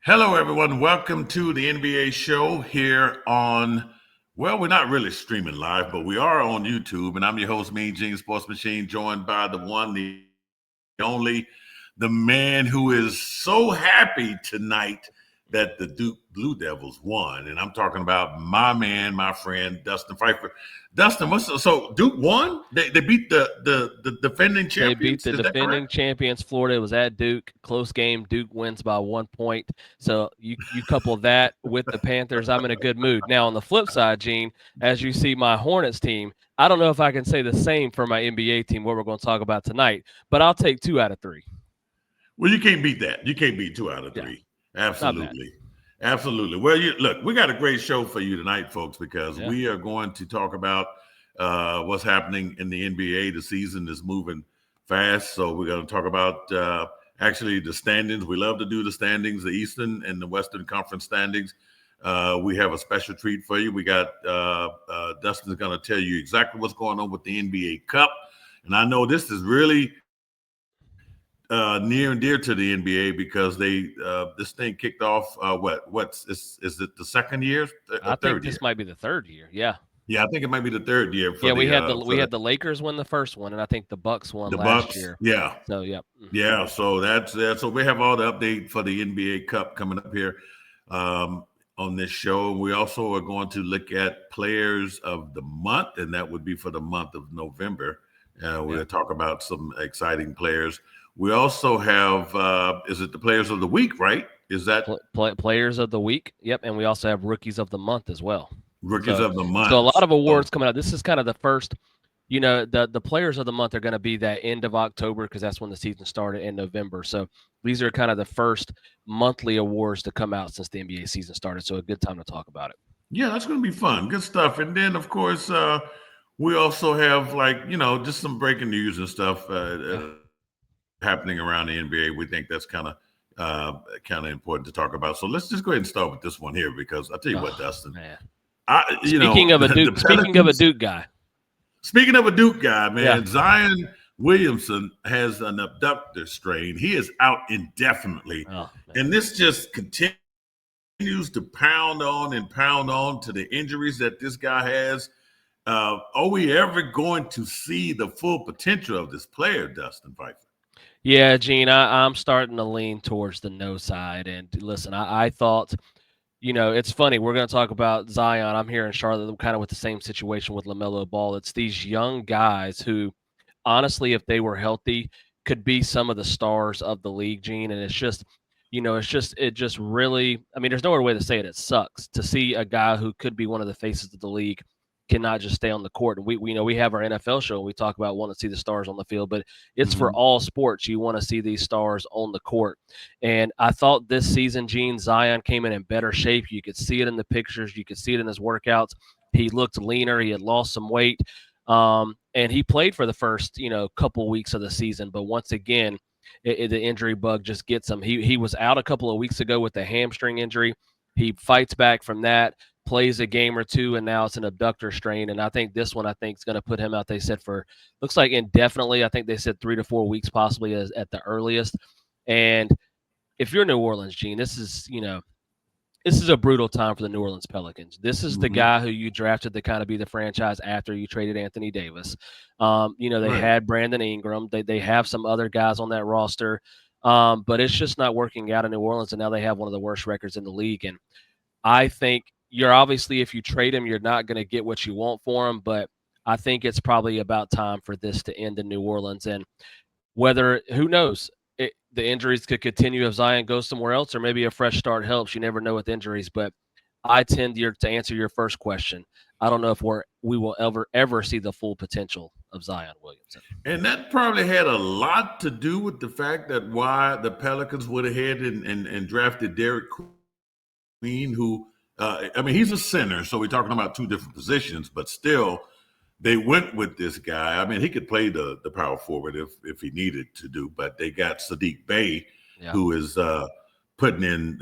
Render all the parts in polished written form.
Hello, everyone. Welcome to the NBA show here on, well, we're not really streaming live, but we are on YouTube. And I'm your host, Mean Gene Sports Machine, joined by the one, the only, the man who is so happy tonight that the Duke Blue Devils won. And I'm talking about my man, my friend, Dustin Pfeiffer. Dustin, so Duke won? They beat the defending champions? They beat the Is that defending correct? champions, Florida. It was at Duke. Close game. Duke wins by 1 point. So you couple that with the Panthers, I'm in a good mood. Now, on the flip side, Gene, as you see my Hornets team, I don't know if I can say the same for my NBA team, what we're going to talk about tonight, but I'll take 2 out of 3. Well, you can't beat that. You can't beat two out of Yeah, three. not bad. Absolutely. Absolutely. Well, look, we got a great show for you tonight, folks, because Yeah. we are going to talk about what's happening in the NBA. The season is moving fast. So we're going to talk about actually the standings. We love to do the standings, the Eastern and the Western Conference standings. We have a special treat for you. We got Dustin's going to tell you exactly what's going on with the NBA Cup. And I know this is really near and dear to the NBA because they this thing kicked off is it the second year or I think third year? this might be the third year. Yeah. Yeah, I think it might be the third year Yeah, we for had the Lakers win the first one, and I think the Bucks won the last Bucks. year. Yeah, So, yeah. yeah. So that's that. So we have all the update for the NBA Cup coming up here on this show. We also are going to look at players of the month, and that would be for the month of November. We'll talk about some exciting players. We also have, is it the players of the week, right? Is that Players of the week. Yep, and we also have rookies of the month as well. rookies So of the so a month? lot of So, awards coming out. This is kind of the first, the players of the month are going to be that end of October because that's when the season started in November. So these are kind of the first monthly awards to come out since the NBA season started. So a good time to talk about it. yeah, that's going to be fun. Good stuff. And then, of course, we also have just some breaking news and stuff Yeah. happening around the NBA. We think that's kind of important to talk about. So let's just go ahead and start with this one here because I'll tell you what, Oh Dustin. man. The Speaking of a Pelicans. Duke guy. Speaking of a Duke guy, Yeah. man, Zion Williamson has an abductor strain. He is out indefinitely, Oh man. and this just continues to pound on to the injuries that this guy has. Are we ever going to see the full potential of this player, Dustin Pfeiffer? Yeah, Gene, I'm starting to lean towards the no side. And listen, I thought, it's funny. We're going to talk about Zion. I'm here in Charlotte, kind of with the same situation with LaMelo Ball. It's these young guys who, honestly, if they were healthy, could be some of the stars of the league, Gene. And it just really, I mean, there's no other way to say it. It sucks to see a guy who could be one of the faces of the league cannot just stay on the court. And we have our NFL show and we talk about wanting to see the stars on the field, but it's for Mm-hmm. all sports. You want to see these stars on the court. And I thought this season, Gene, Zion came in better shape. You could see it in the pictures. You could see it in his workouts. He looked leaner. He had lost some weight. And he played for the first, couple weeks of the season. But once again, the injury bug just gets him. He was out a couple of weeks ago with a hamstring injury. He fights back from that, plays a game or two, and now it's an abductor strain. And I think this one, is going to put him out. They said for looks like indefinitely. I think they said 3 to 4 weeks possibly as at the earliest. And if you're New Orleans, Gene, this is a brutal time for the New Orleans Pelicans. This is the Mm-hmm. guy who you drafted to kind of be the franchise after you traded Anthony Davis. They Right. had Brandon Ingram. They have some other guys on that roster, but it's just not working out in New Orleans. And now they have one of the worst records in the league. And I think you're obviously, if you trade him, you're not going to get what you want for him. But I think it's probably about time for this to end in New Orleans. And who knows? The injuries could continue if Zion goes somewhere else, or maybe a fresh start helps. You never know with injuries, but I tend to answer your first question. I don't know if we will ever see the full potential of Zion Williamson. And that probably had a lot to do with the fact that why the Pelicans went ahead and drafted Derek Queen, who, he's a center, so we're talking about two different positions, but still, they went with this guy. I mean, he could play the power forward if he needed to do, but they got Sadiq Bey, Yeah, who is putting in,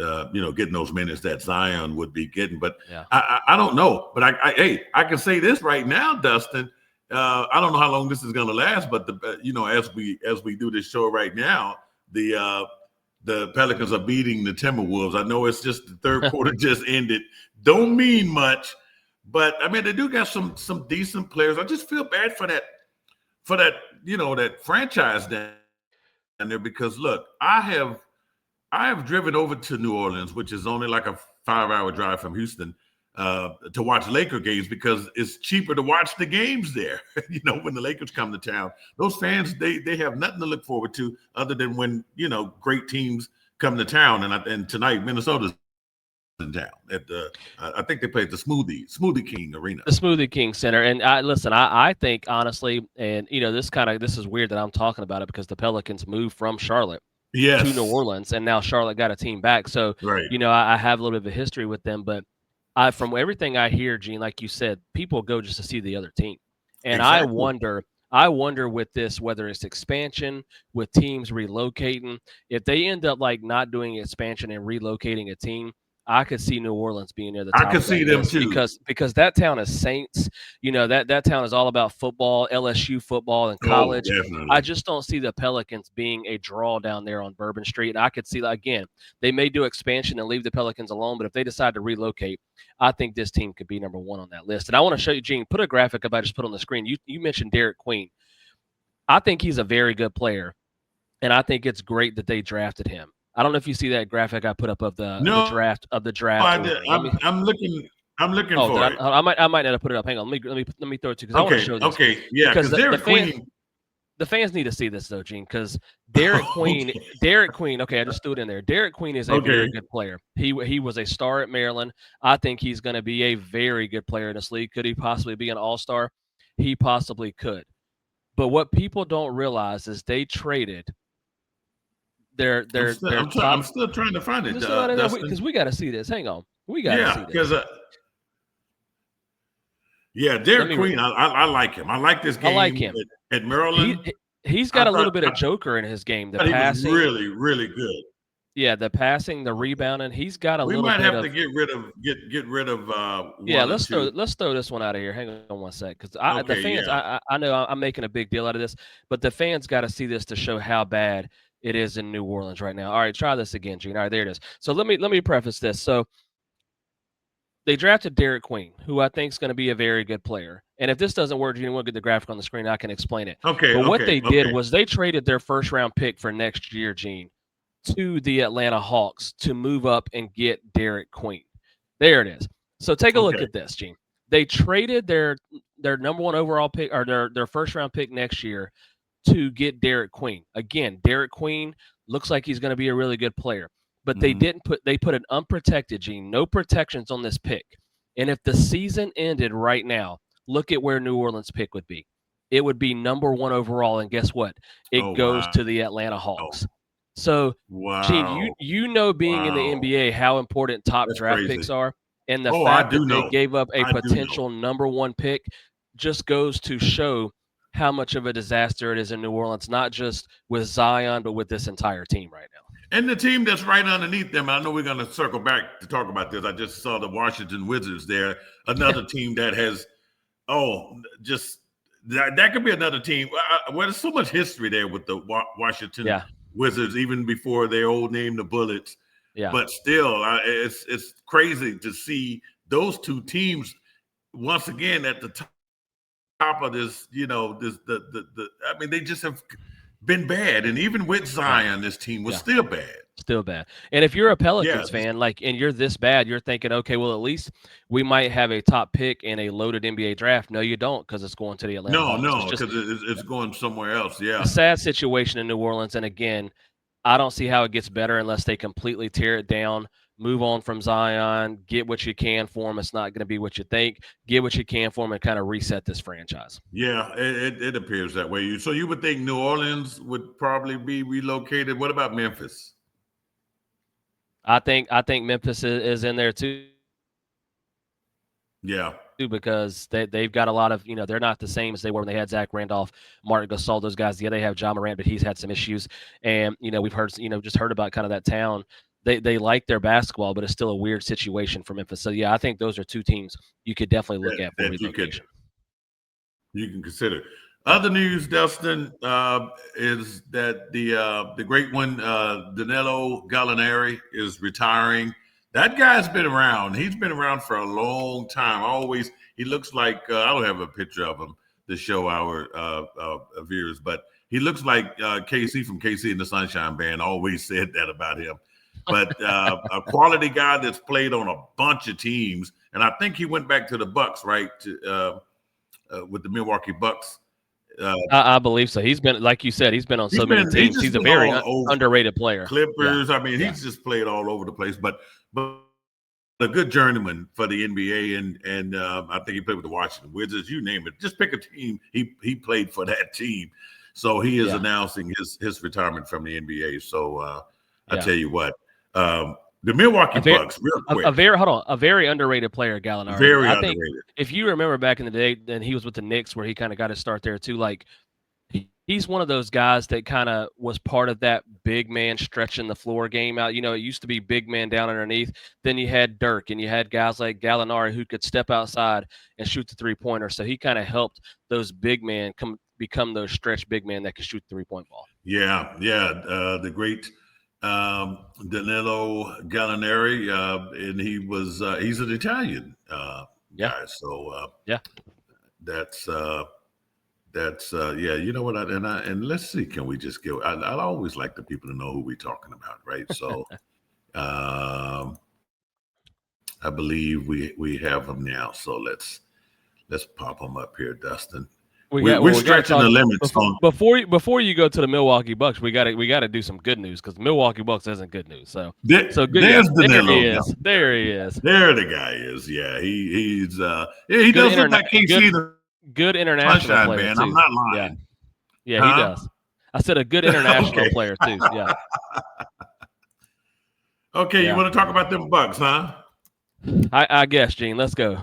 getting those minutes that Zion would be getting. But yeah. I don't know. But I can say this right now, Dustin. I don't know how long this is going to last, but as we do this show right now, the the Pelicans are beating the Timberwolves. I know it's just the third quarter just ended. Don't mean much, but I mean they do got some decent players. I just feel bad for that that franchise down there because look, I have driven over to New Orleans, which is only like a 5 hour drive from Houston, to watch Laker games because it's cheaper to watch the games there. When the Lakers come to town, those fans they have nothing to look forward to other than when great teams come to town. And tonight Minnesota's in town at the I think they played the Smoothie King Arena. The Smoothie King Center. And I think honestly, and this is weird that I'm talking about it because the Pelicans moved from Charlotte to New Yes, Orleans, and now Charlotte got a team back. So, right. I have a little bit of a history with them, but from everything I hear, Gene, like you said, people go just to see the other team, and Exactly. I wonder with this whether it's expansion with teams relocating, if they end up like not doing expansion and relocating a team. I could see New Orleans being near the I top can of that see them list too. because that town is Saints. That town is all about football, LSU football, and Oh, college. I definitely. just don't see the Pelicans being a draw down there on Bourbon Street. And I could see, again, they may do expansion and leave the Pelicans alone, but if they decide to relocate, I think this team could be number one on that list. And I want to show you, Gene, put a graphic up I just put on the screen. You mentioned Derek Queen. I think he's a very good player, and I think it's great that they drafted him. I don't know if you see that graphic I put up of No, the draft I did. order. Let me. I'm looking Oh, did for I? it. I might not have put it up. Hang on. Let me throw it to you because I want to Okay, show this okay, yeah, because because Derek Queen. the fans need to see this though, Gene, because Derek Queen, Okay, Derek Queen. Okay, I just threw it in there. Derek Queen is a very okay. good player. He was a star at Maryland. I think he's going to be a very good player in this league. Could he possibly be an All Star? He possibly could. But what people don't realize is they traded their I'm top. still trying to find Is it, it still out of there? Dustin. Because we got to see this. Hang on, we got to Yeah, see because this. yeah, Let Derek me. Queen. I like him. I like this I like game him. at He Maryland. he's I got a thought little bit of I Joker in his game. The thought he was passing, really really good. yeah, the passing, the Okay, rebounding. He's got a we little might bit have to of. get rid of Yeah, one or two. let's throw this one out of here. Hang on one sec, because the Okay, fans. yeah. I know I'm making a big deal out of this, but the fans got to see this to show how bad it is in New Orleans right now. All right, try this again, Gene. All right, there it is. So let me preface this. So they drafted Derek Queen, who I think is going to be a very good player. And if this doesn't work, you want to get the graphic on the screen, I can explain it. Okay, But what okay, they did okay, was they traded their first round pick for next year, Gene, to the Atlanta Hawks to move up and get Derek Queen. There it is. So take a look okay. at this, Gene. They traded their number one overall pick or their first round pick next year to get Derek Queen. Again, Derek Queen looks like he's going to be a really good player, but Hmm. they put an unprotected, Gene, no protections on this pick. And if the season ended right now, look at where New Orleans pick would be. It would be number one overall, and guess what? Oh It goes wow, to the Atlanta Hawks. So, Gene, wow, being in the wow. NBA how important top That's draft crazy. picks are, and the Oh, I fact do that they know. gave up a I do know. potential number one pick just goes to show how much of a disaster it is in New Orleans, not just with Zion, but with this entire team right now. And the team that's right underneath them, I know we're going to circle back to talk about this. I just saw the Washington Wizards there, another team that has, just that could be another team. Well, there's so much history there with the Washington Yeah, Wizards, even before their old name, the Bullets. yeah, But still, it's crazy to see those two teams once again at the top of this. I mean, they just have been bad, and even with yeah, Zion, this team was yeah. still bad. Still bad. And if you're a Yeah, Pelicans fan, and you're this bad, you're thinking, okay, well, at least we might have a top pick in a loaded NBA draft. No, you don't, because it's going to the Atlanta no, Hawks. no, It's just because it's going somewhere else. a Yeah, sad situation in New Orleans. And again, I don't see how it gets better unless they completely tear it down, move on from Zion, get what you can for him. It's not going to be what you think. Get what you can for him and kind of reset this franchise. yeah, it appears that way. So you would think New Orleans would probably be relocated. What about Memphis? I think Memphis is in there too. Yeah, Because they've got a lot of, they're not the same as they were when they had Zach Randolph, Mark Gasol, those guys. Yeah, they have John Morant, but he's had some issues. And, we've heard, just heard about kind of that town. They like their basketball, but it's still a weird situation for Memphis. So, yeah, I think those are two teams you could definitely look at for that relocation. you can consider. Yeah. Other news, Dustin, is that the great one, Danilo Gallinari, is retiring. That guy's been around. He's been around for a long time. Always, he looks like I don't have a picture of him to show our viewers, but he looks like KC from KC and the Sunshine Band. Always said that about him. But a quality guy that's played on a bunch of teams, and I think he went back to the Bucks, right? With the Milwaukee Bucks. Uh, I believe so. He's been, like you said, he's been on so many he's teams. just He's a been very all over. underrated player. Yeah. Clippers. I mean, Yeah. he's just played all over the place. But a good journeyman for the NBA, and I think he played with the Washington Wizards. You name it, just pick a team. He played for that team, so he is Yeah. announcing his retirement from the NBA. So I Yeah. tell you what, the Milwaukee A very, Bucks, real quick, a very underrated player, Gallinari. very I think underrated. if you remember back in the day, then he was with the Knicks where he kind of got his start there too. Like he's one of those guys that kind of was part of that big man stretching the floor game out. It used to be big man down underneath. Then you had Dirk and you had guys like Gallinari who could step outside and shoot the 3-pointer. So he kind of helped those big men become those stretch big men that could shoot the 3-point ball. Yeah, yeah. The great Danilo Gallinari, and he's an Italian Yeah. guy. So Yeah. that's yeah. You know what? And let's see. Can we just go? I always like the people to know who we're talking about, right? So I believe we have them now. So let's pop them up here, Dustin. We're We got to stretching talk the limits on. before you go to the Milwaukee Bucks. We got to do some good news because the Milwaukee Bucks isn't good news. So good. Yeah, There's Danilo. there he is. There the guy is. Yeah, he's he Good does look like KC the good international Sunshine player Band. too. I'm not Yeah, lying. yeah, he Huh? does. I said a good international Okay. player too. Yeah, Okay, you yeah. want to talk about them Bucks, huh? I guess, Gene. Let's go.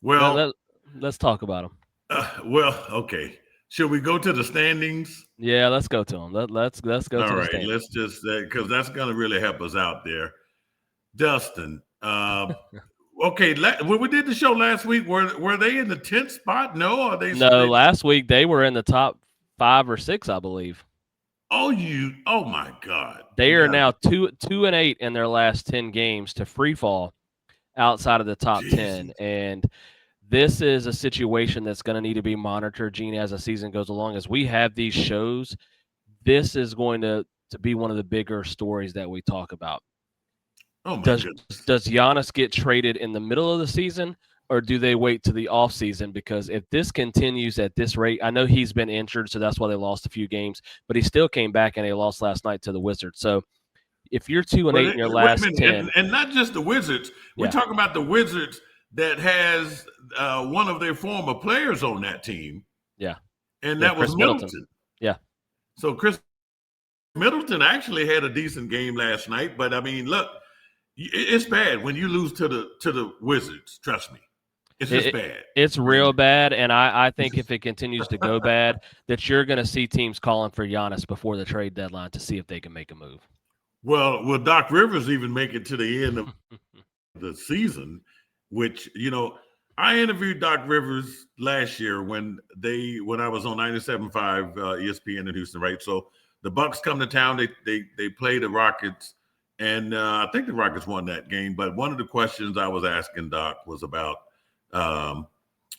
Well, Let's talk about him. okay. Should we go to the standings? Yeah, let's go to him. Let's go to All the right, standings. let's just because that's going to really help us out there. Dustin, okay, when we did the show last week, were they in the 10th spot? No, are they? No, last week they were in the top 5 or 6, I believe. Oh my God. They are now 2-8 in their last 10 games to free fall outside of the top Jesus. 10. And this is a situation that's going to need to be monitored, Gene, as the season goes along. As we have these shows, this is going to be one of the bigger stories that we talk about. Oh my Does goodness. Giannis get traded in the middle of the season, or do they wait to the offseason? Because if this continues at this rate, I know he's been injured, so that's why they lost a few games, but he still came back and they lost last night to the Wizards. So if you're 2-8 in your Wait a last minute, 10, and not just the Wizards. We're yeah, talking about the Wizards that has one of their former players on that team, yeah, and yeah, that Chris was Middleton. Yeah. So Chris Middleton actually had a decent game last night, but I mean, look, it's bad when you lose to the Wizards. Trust me, it's just bad. It's real bad, and I think if it continues to go bad, that you're going to see teams calling for Giannis before the trade deadline to see if they can make a move. Well, will Doc Rivers even make it to the end of the season? Which I interviewed Doc Rivers last year when I was on 97.5 ESPN in Houston, right? So the Bucks come to town. They play the Rockets, and I think the Rockets won that game. But one of the questions I was asking Doc was about Kyle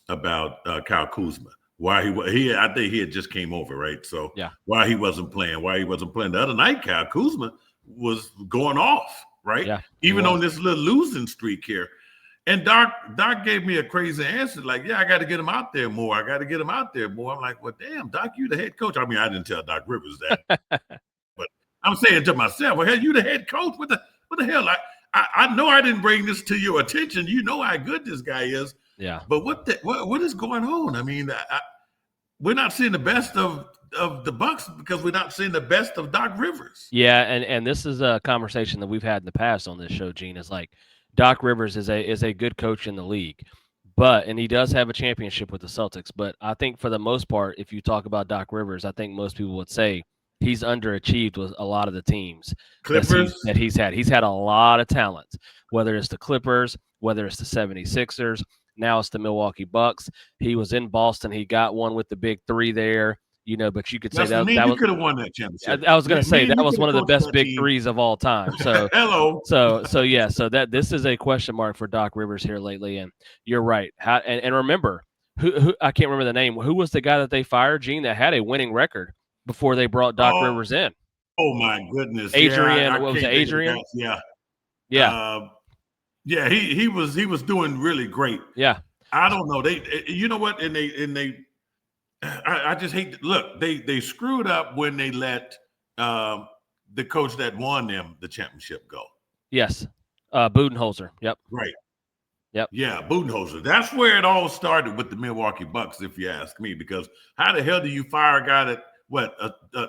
Kuzma. Why I think he had just came over, right? So yeah, why he wasn't playing? The other night, Kyle Kuzma was going off, right? Yeah, even on this little losing streak here. And Doc gave me a crazy answer, like, yeah, I got to get him out there more. I got to get him out there more. I'm like, well, damn, Doc, you the head coach. I mean, I didn't tell Doc Rivers that, but I'm saying to myself, well, hell, you the head coach. What the hell? I know I didn't bring this to your attention. You know how good this guy is. Yeah. But what is going on? I mean, we're not seeing the best of the Bucks because we're not seeing the best of Doc Rivers. Yeah, and this is a conversation that we've had in the past on this show, Gene, is like Doc Rivers is a good coach in the league, and he does have a championship with the Celtics. But I think for the most part, if you talk about Doc Rivers, I think most people would say he's underachieved with a lot of the teams that he's had. He's had a lot of talent, whether it's the Clippers, whether it's the 76ers. Now it's the Milwaukee Bucks. He was in Boston. He got one with the big three there. But you could say Dustin, that me and that you was. could have won that championship. I was going to Me say and that you was could have one of the coached best that big team. threes of all time. So Hello. so yeah, so this is a question mark for Doc Rivers here lately, and you're right. And remember, who I can't remember the name. Who was the guy that they fired, Gene, that had a winning record before they brought Doc Rivers in? Oh my goodness. Yeah, Adrian, I what was it? can't think of the Adrian? guys. Yeah. Yeah, Yeah, he was doing really great. yeah, I don't know. You know what? I just hate look, they screwed up when they let um the coach that won them the championship go. yes. Budenholzer. Yep, Right. yep. Yeah, Budenholzer. That's where it all started with the Milwaukee Bucks, if you ask me. Because how the hell do you fire a guy that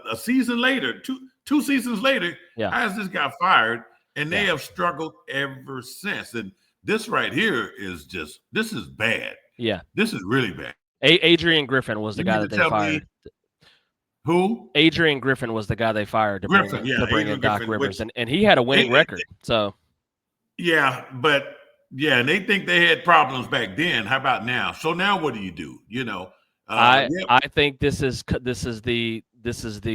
a season later, two seasons later, Yeah, how is this guy fired? And they yeah, have struggled ever since. And this right here is this is bad. yeah. This is really bad. Adrian Griffin was the You guy mean that to they tell me fired. who? Adrian Griffin was the guy they fired to bring Griffin, in yeah, to bring in Adrian Doc Griffin, Rivers, which and he had a winning record. So yeah, but yeah, and they think they had problems back then. How about now? So now what do you do? Yeah, I think this is the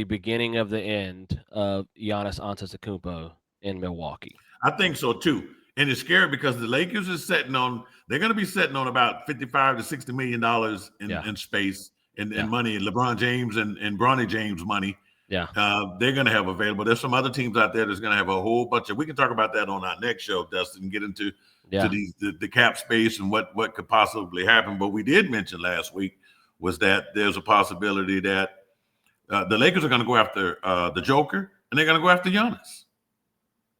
beginning of the end of Giannis Antetokounmpo in Milwaukee. I think so too. And it's scary because the Lakers is they're going to be sitting on about 55 to 60 million dollars Yeah, in space and yeah, money, LeBron James and Bronny James money. yeah, They're going to have available. There's some other teams out there that's going to have a whole bunch of. We can talk about that on our next show, Dustin, and get into yeah, the cap space and what could possibly happen. But we did mention last week was that there's a possibility that the Lakers are going to go after the Joker and they're going to go after Giannis.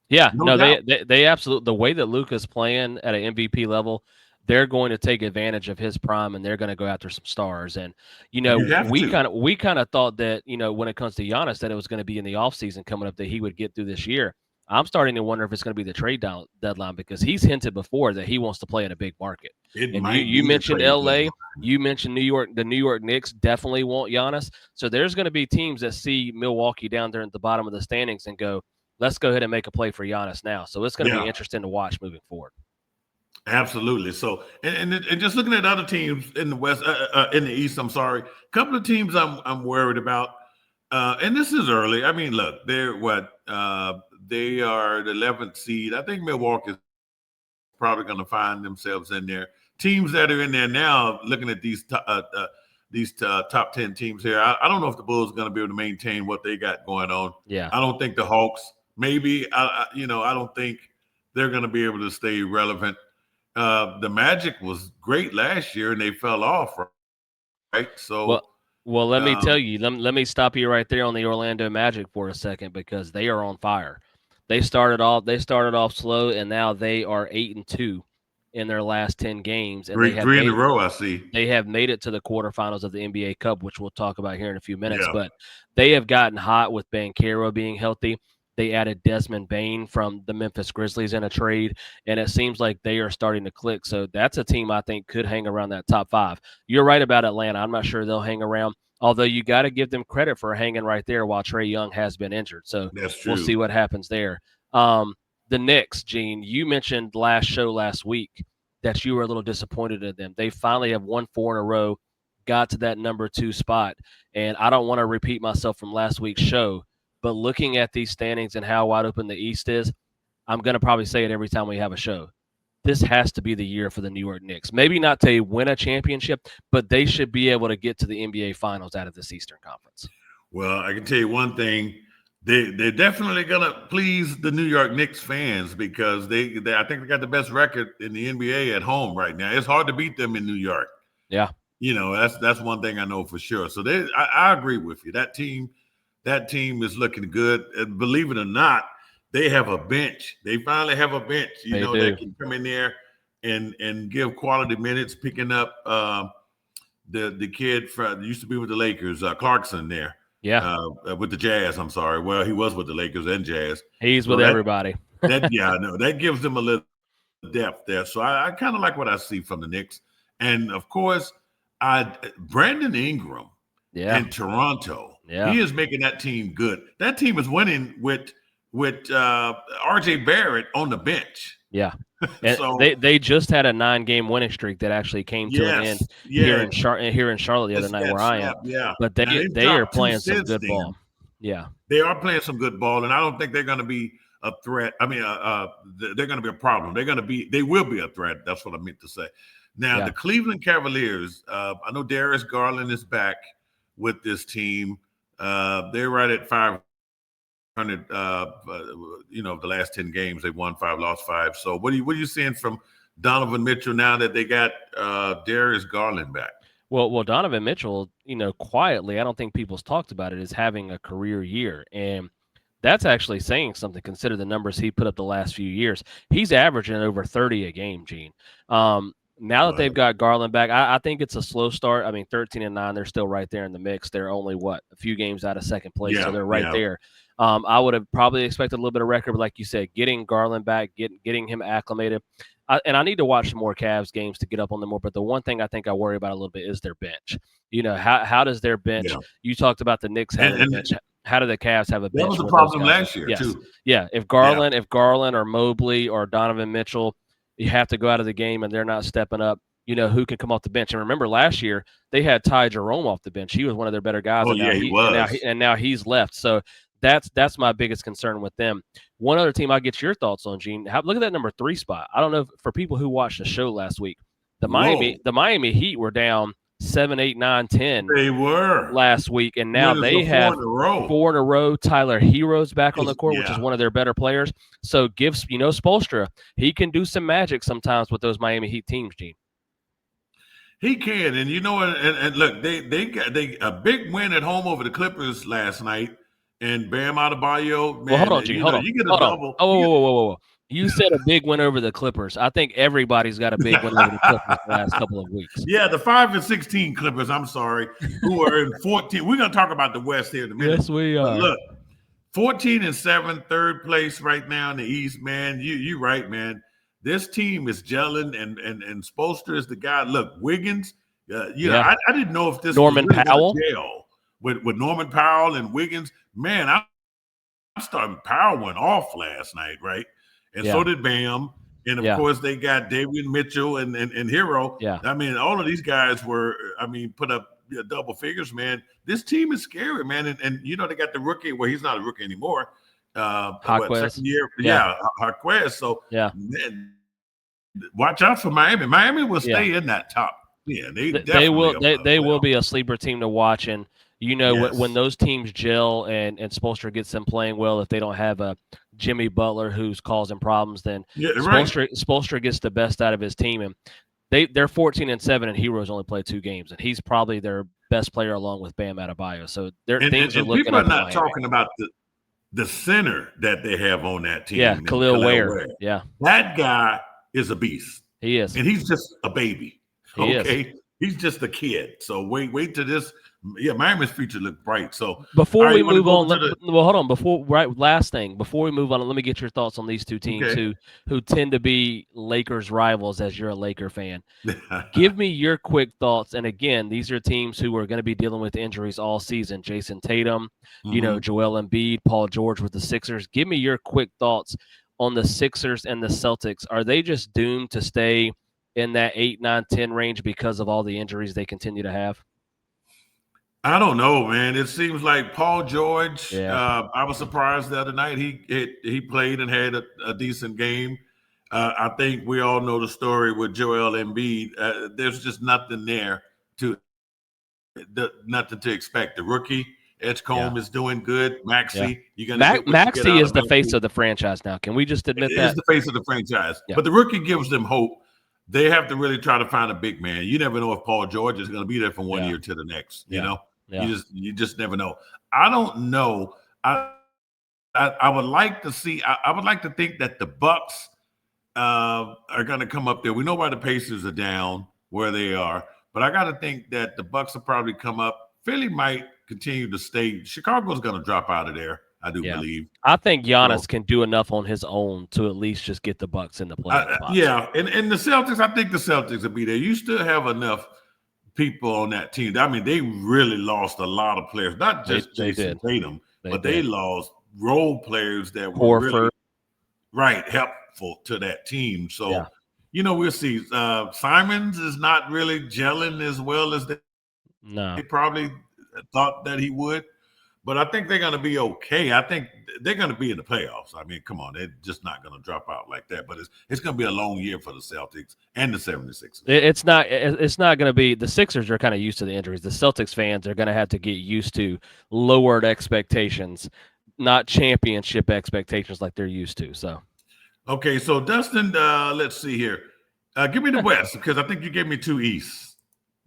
yeah. No No, doubt. they absolutely the way that Luka's playing at an MVP level, they're going to take advantage of his prime and they're going to go after some stars. And You have to. we kind of thought that when it comes to Giannis that it was going to be in the offseason coming up that he would get through this year. I'm starting to wonder if it's going to be the deadline because he's hinted before that he wants to play in a big market. It And might you be the mentioned trade LA, deadline. you mentioned New York. The New York Knicks definitely want Giannis. So there's going to be teams that see Milwaukee down there at the bottom of the standings and go, let's go ahead and make a play for Giannis now. So it's going to be Yeah, interesting to watch moving forward. absolutely. So, and just looking at other teams in the West, in the East, I'm sorry, a couple of teams I'm worried about. And this is early. I mean, look, they're what they are the 11th seed. I think Milwaukee is probably going to find themselves in there. Teams that are in there now, looking at these top 10 teams here, I don't know if the Bulls are going to be able to maintain what they got going on. Yeah. I don't think the Hawks, maybe, I don't think they're going to be able to stay relevant. The Magic was great last year and they fell off, right? Well, So, well, let me tell um, you. Let me stop you right there on the Orlando Magic for a second because they are on fire. They started off slow, and now they are 8-2 in their last 10 games, and three in a row, I see. they have made it to the quarterfinals of the NBA Cup, which we'll talk about here in a few minutes. Yeah, But they have gotten hot with Banchero being healthy. They added Desmond Bain from the Memphis Grizzlies in a trade, and it seems like they are starting to click. So that's a team I think could hang around that top five. You're right about Atlanta. I'm not sure they'll hang around, although you got to give them credit for hanging right there while Trae Young has been injured. So that's we'll true. see what happens there. The Knicks, Gene, you mentioned last week that you were a little disappointed in them. They finally have won 4 in a row, got to that number 2 spot. And I don't want to repeat myself from last week's show, but looking at these standings and how wide open the East is, I'm going to probably say it every time we have a show. This has to be the year for the New York Knicks. Maybe not to win a championship, but they should be able to get to the NBA Finals out of this Eastern Conference. Well, I can tell you one thing. They're definitely gonna please the New York Knicks fans because they I think they got the best record in the NBA at home right now. It's hard to beat them in New York. Yeah. That's one thing I know for sure. So I agree with you. That team is looking good. And believe it or not, they have a bench. They finally have a bench, They do. that can come in there and give quality minutes, picking up the kid from used to be with the Lakers, Clarkson there. Yeah. With the Jazz, I'm sorry. Well, he was with the Lakers and Jazz. He's So with everybody. I know that gives them a little depth there. So I kind of like what I see from the Knicks. And of course, Brandon Ingram Yeah. in Toronto. Yeah. He is making that team good. That team is winning with with R.J. Barrett on the bench. Yeah. And So they just had a 9-game winning streak that actually came to an end yes, yeah, here in Charlotte the other night that where I am. snap, yeah. But Now they've they are dropped two playing some since good ball. then. Yeah. They are playing some good ball, and I don't think they're going to be a threat. I mean, they're going to be a problem. They will be a threat. That's what I meant to say. Now, Yeah. the Cleveland Cavaliers, I know Darius Garland is back with this team. They're right at 500. The last 10 games they've won 5, lost 5. So, what are you seeing from Donovan Mitchell now that they got Darius Garland back? Well, Donovan Mitchell, quietly, I don't think people's talked about it, is having a career year. And that's actually saying something. Consider the numbers he put up the last few years. He's averaging over 30 a game, Gene. Now that they've got Garland back, I think it's a slow start. I mean, 13-9, they're still right there in the mix. They're only a few games out of second place, so Yeah, they're right yeah. there. I would have probably expected a little bit of record, but like you said, getting Garland back, getting him acclimated. And I need to watch some more Cavs games to get up on them more. But the one thing I think I worry about a little bit is their bench. How does their bench? Yeah. You talked about the Knicks having a bench. How do the Cavs have a bench? That was a where those problem guys last year yes, too. yeah. If Garland or Mobley or Donovan Mitchell, you have to go out of the game and they're not stepping up. Who can come off the bench? And remember, last year they had Ty Jerome off the bench. He was one of their better guys, Oh and now yeah, he was. now he's left. So that's my biggest concern with them. One other team I'll get your thoughts on, Gene. Look at that number 3 spot. I don't know for people who watched the show last week, the Whoa. Miami Heat were down 7, 8, 9, 10 They were last week, and now winners they of 4 have in a row. 4 in a row. Tyler Hero's back on the court, which is Yeah. one of their better players. So Spoelstra, he can do some magic sometimes with those Miami Heat teams, Gene. He can, and you know what? And look, they got a big win at home over the Clippers last night, and Bam Adebayo, man, Well, hold on, Gene. Hold on. you get a Hold on. double. Whoa. You said a big win over the Clippers. I think everybody's got a big win over the Clippers the last couple of weeks. Yeah, the 5-16 Clippers. I'm sorry, who are in 14. We're gonna talk about the West here in a minute. Yes, we are. But look, 14-7, third place right now in the East, man. You right, man. This team is gelling, and Spoelstra is the guy. Look, Wiggins. I didn't know if this Norman was really Powell gel with Norman Powell and Wiggins. Man, I'm starting. Powell went off last night, right? And so did Bam. And of course, they got David Mitchell and Hero. Yeah. I mean, all of these guys put up double figures, man. This team is scary, man. And they got the rookie. Well, he's not a rookie anymore. Second year? Yeah, Jaquez. So, man, watch out for Miami. Miami will stay in that top. Yeah, they will be a sleeper team to watch. And when those teams gel and Spoelstra gets them playing well, if they don't have a Jimmy Butler who's causing problems, then Spoelstra gets the best out of his team. And they're 14-7, and Heroes only played 2 games, and he's probably their best player along with Bam Adebayo. So things are looking people up. People are not talking about the center that they have on that team. Yeah, Khalil Ware. Yeah, that guy is a beast. He is, and he's just a baby. He's just a kid. So wait till this. Yeah, Miami's future look bright. So before we move on, hold on. Last thing before we move on, let me get your thoughts on these two teams who tend to be Lakers rivals. As you're a Laker fan, give me your quick thoughts. And again, these are teams who are going to be dealing with injuries all season. Jason Tatum, Joel Embiid, Paul George with the Sixers. Give me your quick thoughts on the Sixers and the Celtics. Are they just doomed to stay in that 8, 9, 10 range because of all the injuries they continue to have? I don't know, man. It seems like Paul George. I was surprised the other night. He played and had a decent game. I think we all know the story with Joel Embiid. There's just nothing there nothing to expect. The rookie Edgecombe is doing good. Maxey, Maxey is the face of the franchise now. Can we just admit that? Is the face of the franchise. But the rookie gives them hope. They have to really try to find a big man. You never know if Paul George is going to be there from one year to the next. You know, you just never know. I don't know. I would like to see. I would like to think that the Bucks are going to come up there. We know why the Pacers are down where they are, but I got to think that the Bucks will probably come up. Philly might continue to stay. Chicago's going to drop out of there. I do believe. I think Giannis can do enough on his own to at least just get the Bucks in the playoff spots. Yeah, and the Celtics, I think the Celtics will be there. You still have enough people on that team. I mean, they really lost a lot of players, not just Jason Tatum, but they lost role players that were Horford. really right helpful to that team. Yeah. So, we'll see. Simons is not really gelling as well as they No. probably thought that he would. But I think they're going to be okay. I think they're going to be in the playoffs. I mean, come on, they're just not going to drop out like that. But it's going to be a long year for the Celtics and the 76ers. It's not. It's not going to be. The Sixers are kind of used to the injuries. The Celtics fans are going to have to get used to lowered expectations, not championship expectations like they're used to. So, Okay, so Dustin, let's see here. Give me the West because I think you gave me 2 East.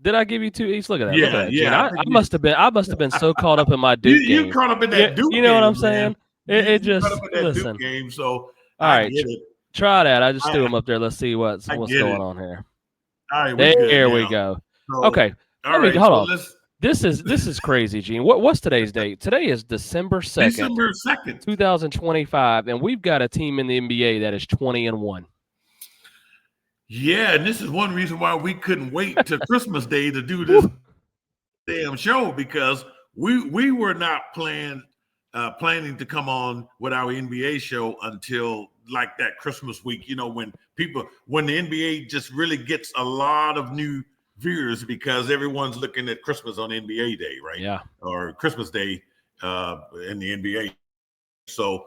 did I give you 2 East? Look at that. Look at Yeah, that, Gene. yeah. I must have been. I must have been so caught up in my Duke You game. caught up in Yeah, that Duke you know what game, I'm man. saying? It You caught up just in that Duke listen. game, so All I right, get it. try that. I just threw I, them up there. Let's see what's I get going it. on here. All right, we good There we now. go. So, Okay, all let me right, hold so on. let's This is crazy, Gene. What's today's date? Today is December 2nd, December 2nd. 2025, and we've got a team in the NBA that is 20-1. Yeah, and this is one reason why we couldn't wait till Christmas Day to do this damn show because we were not planning to come on with our NBA show until like that Christmas week. When the NBA just really gets a lot of new viewers because everyone's looking at Christmas on NBA Day, right? Yeah. Or Christmas Day in the NBA. So,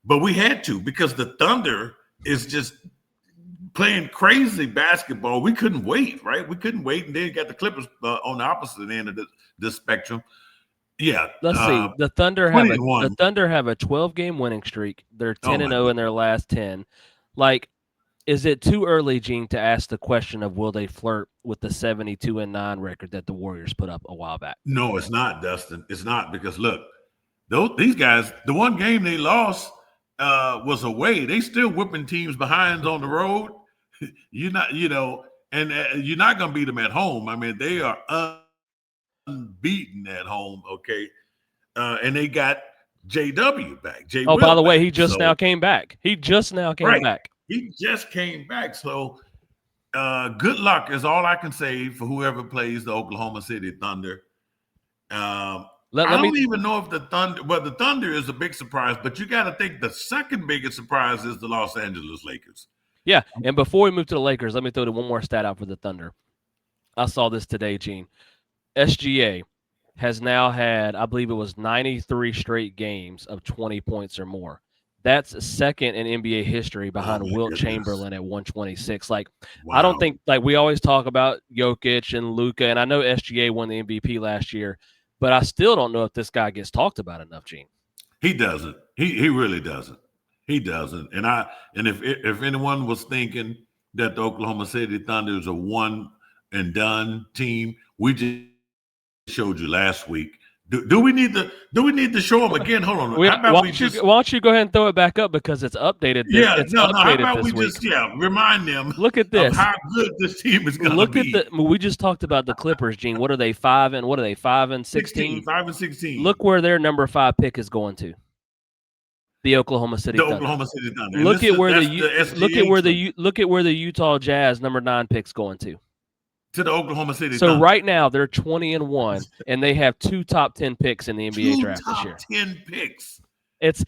but we had to because the Thunder is just playing crazy basketball. We couldn't wait, right? We couldn't wait, and then you got the Clippers on the opposite end of the spectrum. Yeah, Let's see. The Thunder 20-1. 12-game winning streak. They're Oh 10-0 my in their last 10. Like, is it too early, Gene, to ask the question of will they flirt with the 72-9 record that the Warriors put up a while back? No, it's not, Dustin. It's not because look, these guys, the one game they lost was away. They still whipping teams behinds on the road. You're not, and you're not going to beat them at home. I mean, they are unbeaten at home. Okay, and they got JW back. Oh, by the way, back. he just now came back. He just now came back. He just came back. So good luck is all I can say for whoever plays the Oklahoma City Thunder. I don't even know if the Thunder is a big surprise, but you got to think the second biggest surprise is the Los Angeles Lakers. Yeah, and before we move to the Lakers, let me throw one more stat out for the Thunder. I saw this today, Gene. SGA has now had, I believe it was 93 straight games of 20 points or more. That's second in NBA history behind Wilt Chamberlain at 126. Like, wow. I don't think, like, we always talk about Jokic and Luka, and I know SGA won the MVP last year, but I still don't know if this guy gets talked about enough, Gene. He doesn't. He really doesn't. He doesn't. And if anyone was thinking that the Oklahoma City Thunder is a one and done team, we just showed you last week. Do we need to show them again? Hold on. Why don't you go ahead and throw it back up because it's updated? Yeah, it's no. How updated about this we week. just remind them? Look at this. Of how good this team is going to be. Look at we just talked about the Clippers, Gene. What are they 5 and 16? 5 and 16. Look where their number 5 pick is going to. The Oklahoma City Thunder. Oklahoma City Thunder. Look at where the Utah Jazz number 9 pick's going to. To the Oklahoma City So Thunder. right now they're 20-1, and they have 2 top 10 picks in the NBA draft this year. 10 picks. It's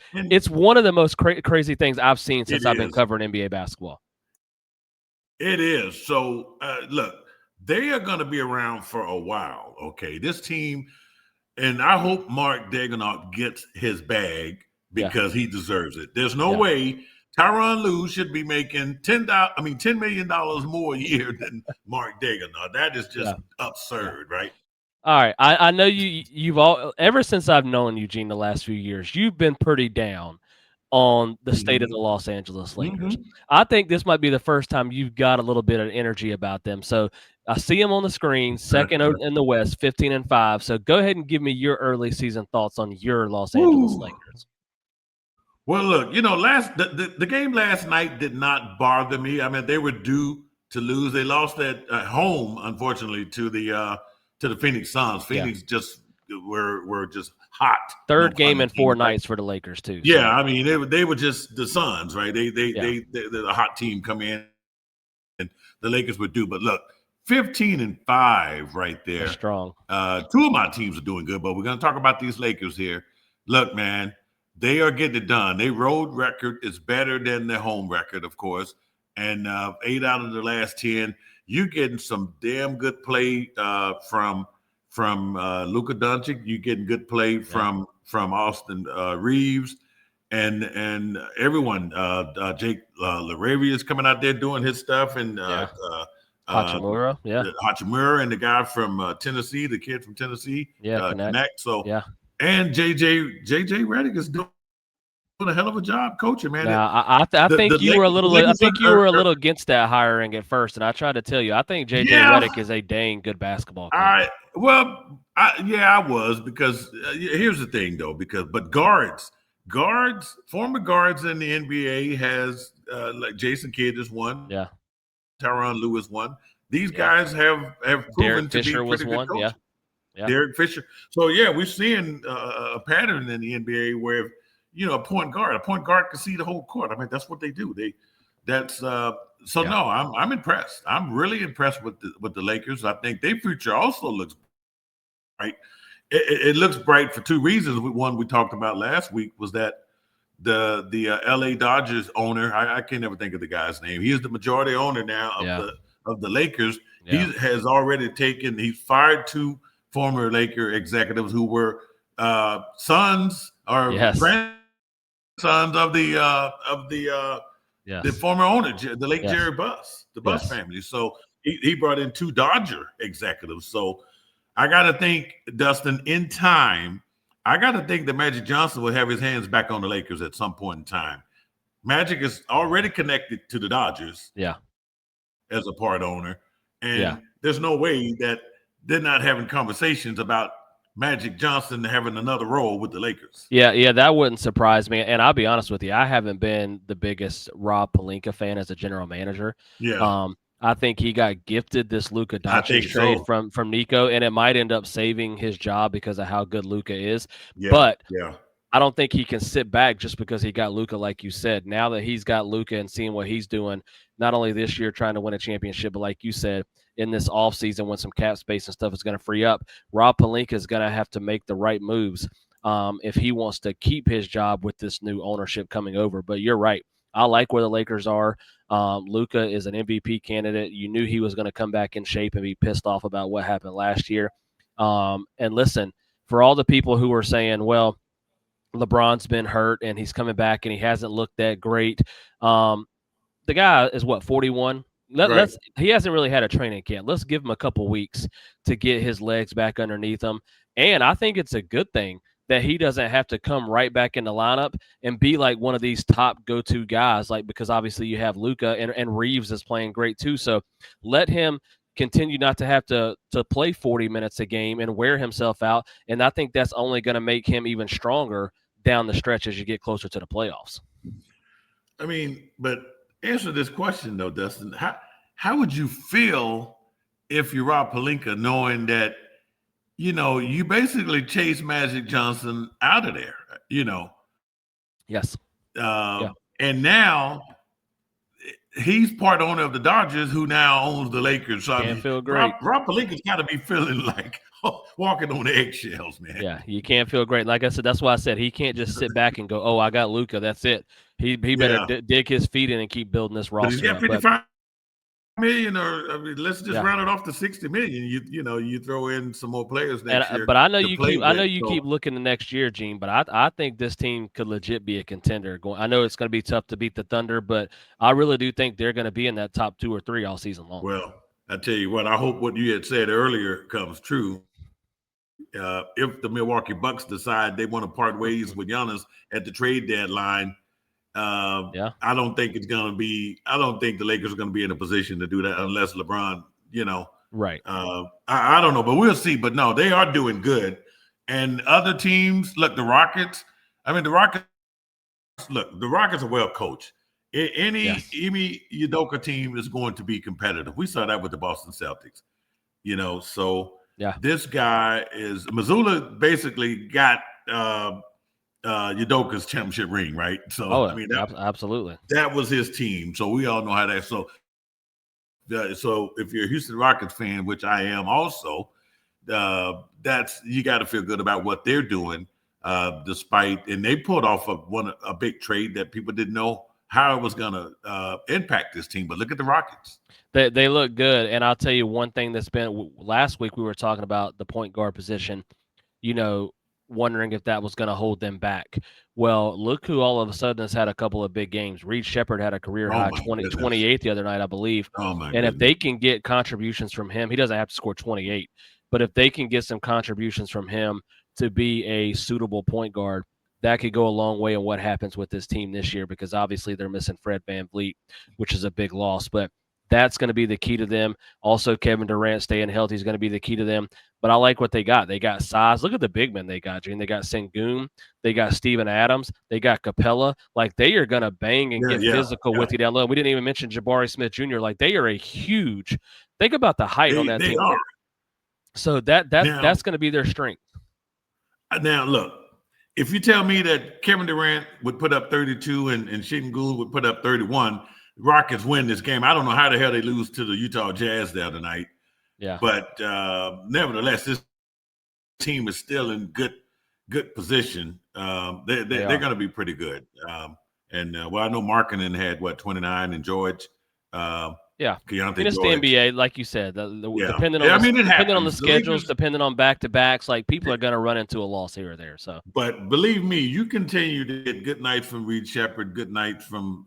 one of the most crazy things I've seen since I've been covering NBA basketball. It is. So look, they are going to be around for a while. Okay, this team, and I hope Mark Daigneault gets his bag because he deserves it. There's no way Tyronn Lue should be making $10 million more a year than Mark Daigneault. That is just absurd, right? All right, I know you've all ever since I've known Eugene the last few years, you've been pretty down on the state of the Los Angeles Lakers. I think this might be the first time you've got a little bit of energy about them. So I see them on the screen, second in the West, 15-5. So go ahead and give me your early season thoughts on your Los Angeles Lakers. Well, look, the game last night did not bother me. I mean, they were due to lose. They lost at home, unfortunately, to the Phoenix Suns. Phoenix just were just hot. Third game in 4 nights for the Lakers too. Yeah, so. I mean they were just the Suns, right? They're a hot team come in, and the Lakers would do. But look, 15-5 right there. That's strong. 2 of my teams are doing good, but we're going to talk about these Lakers here. Look, man. they are getting it done. Their road record is better than their home record, of course. And 8 out of the last 10, you're getting some damn good play from Luka Doncic. You're getting good play Yeah. from Austin Reeves, and everyone. Jake Laravia is coming out there doing his stuff, and Yeah. uh, Hachimura. Yeah. Hachimura and the guy from Tennessee, the kid from Tennessee, Yeah. Connect. Connect. So Yeah. and JJ Redick is doing a hell of a job coaching, man. Now, I think you were a The little. I Lakers think you were a little against that hiring at first, and I tried to tell you. I think JJ yeah. Redick is a dang good basketball I coach. yeah, I was because here's the thing though, because but former guards in the NBA has like Jason Kidd is one, Yeah. Tyronn Lue is one. These Yeah. guys have Derek proven to be Fisher was pretty good one. Yeah. coaches. Yeah. Derek Fisher. So yeah, we're seeing a pattern in the NBA where a point guard can see the whole court. I mean, that's what they do. That's so Yeah. no, I'm impressed. I'm really impressed with the Lakers. I think their future also looks bright. It looks bright for two reasons. One we talked about last week was that the LA Dodgers owner, I can't ever think of the guy's name. He is the majority owner now Yeah. of the Lakers. Yeah. He has already he's fired two former Laker executives who were sons or Yes. grandsons of the Yes. former owner, the late Yes. Jerry Buss, the Buss Yes. family. So he brought in two Dodger executives. So I got to think, Dustin, in time, I got to think that Magic Johnson will have his hands back on the Lakers at some point in time. Magic is already connected to the Dodgers Yeah. as a part owner, Yeah. and there's no way that they're not having conversations about Magic Johnson having another role with the Lakers. Yeah, yeah, that wouldn't surprise me. And I'll be honest with you, I haven't been the biggest Rob Pelinka fan as a general manager. Yeah, I think he got gifted this Luka I Doncic think trade so. from Nico, and it might end up saving his job because of how good Luka is. Yeah, But yeah. I don't think he can sit back just because he got Luka, like you said. Now that he's got Luka and seeing what he's doing, not only this year trying to win a championship, but like you said, in this offseason when some cap space and stuff is going to free up, Rob Pelinka is going to have to make the right moves if he wants to keep his job with this new ownership coming over. But you're right. I like where the Lakers are. Luka is an MVP candidate. You knew he was going to come back in shape and be pissed off about what happened last year. And listen, for all the people who were saying, well, LeBron's been hurt and he's coming back and he hasn't looked that great. The guy is what, 41? Right. He hasn't really had a training camp. Let's give him a couple weeks to get his legs back underneath him. And I think it's a good thing that he doesn't have to come right back in the lineup and be like one of these top go-to guys, like because obviously you have Luka and Reeves is playing great too. So let him continue not to have to play 40 minutes a game and wear himself out. And I think that's only going to make him even stronger down the stretch as you get closer to the playoffs. I mean, but answer this question though, Dustin. How would you feel if you're Rob Pelinka knowing that you basically chase Magic Johnson out of there, Yes. Yeah. and now he's part owner of the Dodgers, who now owns the Lakers. So I Can't mean, feel great. Rob Pelinka's got to be feeling like walking on eggshells, man. Yeah, you can't feel great. Like I said, that's why I said he can't just sit back and go, "Oh, I got Luka. That's it." He better Yeah, dig his feet in and keep building this but he's roster got up. But 55 million, or I mean, let's just yeah, round it off to 60 million. You throw in some more players and next year but I know to you play keep I with. know you So keep looking the next year, Gene. But I think this team could legit be a contender. I know it's going to be tough to beat the Thunder, but I really do think they're going to be in that top 2 or 3 all season long. well, I tell you what, I hope what you had said earlier comes true. If the Milwaukee Bucks decide they want to part ways with Giannis at the trade deadline, Yeah, I don't think it's going to be. I don't think the Lakers are going to be in a position to do that unless LeBron. right. I don't know, but we'll see. But no, they are doing good. And other teams, look, the Rockets. I mean, the Rockets. Look, the Rockets are well coached. Any Yes. Emi Udoka team is going to be competitive. We saw that with the Boston Celtics. So Yeah. this guy is Missoula basically got Udoka's championship ring, right? So I Oh, mean absolutely. that was his team. So we all know how that. So if you're a Houston Rockets fan, which I am also, that's you got to feel good about what they're doing. despite, and they pulled off a big trade that people didn't know how it was going to impact this team. But look at the Rockets. They look good, and I'll tell you one thing that's been last week we were talking about the point guard position, you know, wondering if that was going to hold them back. Well, look who all of a sudden has had a couple of big games. Reed Shepherd had a career Oh high my 28 goodness. the other night, I believe. Oh my And if goodness. they can get contributions from him, he doesn't have to score 28, but if they can get some contributions from him to be a suitable point guard, that could go a long way in what happens with this team this year, because obviously they're missing Fred VanVleet, which is a big loss. But that's going to be the key to them. Also, Kevin Durant staying healthy is going to be the key to them. But I like what they got. They got size. Look at the big men they got, Gene. They got Sengun. They got Steven Adams. They got Capella. Like, they are going to bang and Yeah, get yeah, physical yeah. with you down low. We didn't even mention Jabari Smith Jr. Like, they are a huge – think about the height on that They team. are. So that's Now, going to be their strength. now look, if you tell me that Kevin Durant would put up 32 and Sengun would put up 31, Rockets win this game. I don't know how the hell they lose to the Utah Jazz the other night. Yeah. But nevertheless, this team is still in good position. They're going to be pretty good. Well, I know Markkinen had 29, and George. Yeah, Keontae it's the George. NBA, like you said. Yeah. Depending Yeah, on I mean, it depending on the happens. The schedules, Lakers, depending on back-to-backs, like, people are going to run into a loss here or there. So, but believe me, you continue to get good nights from Reed Shepherd, good nights from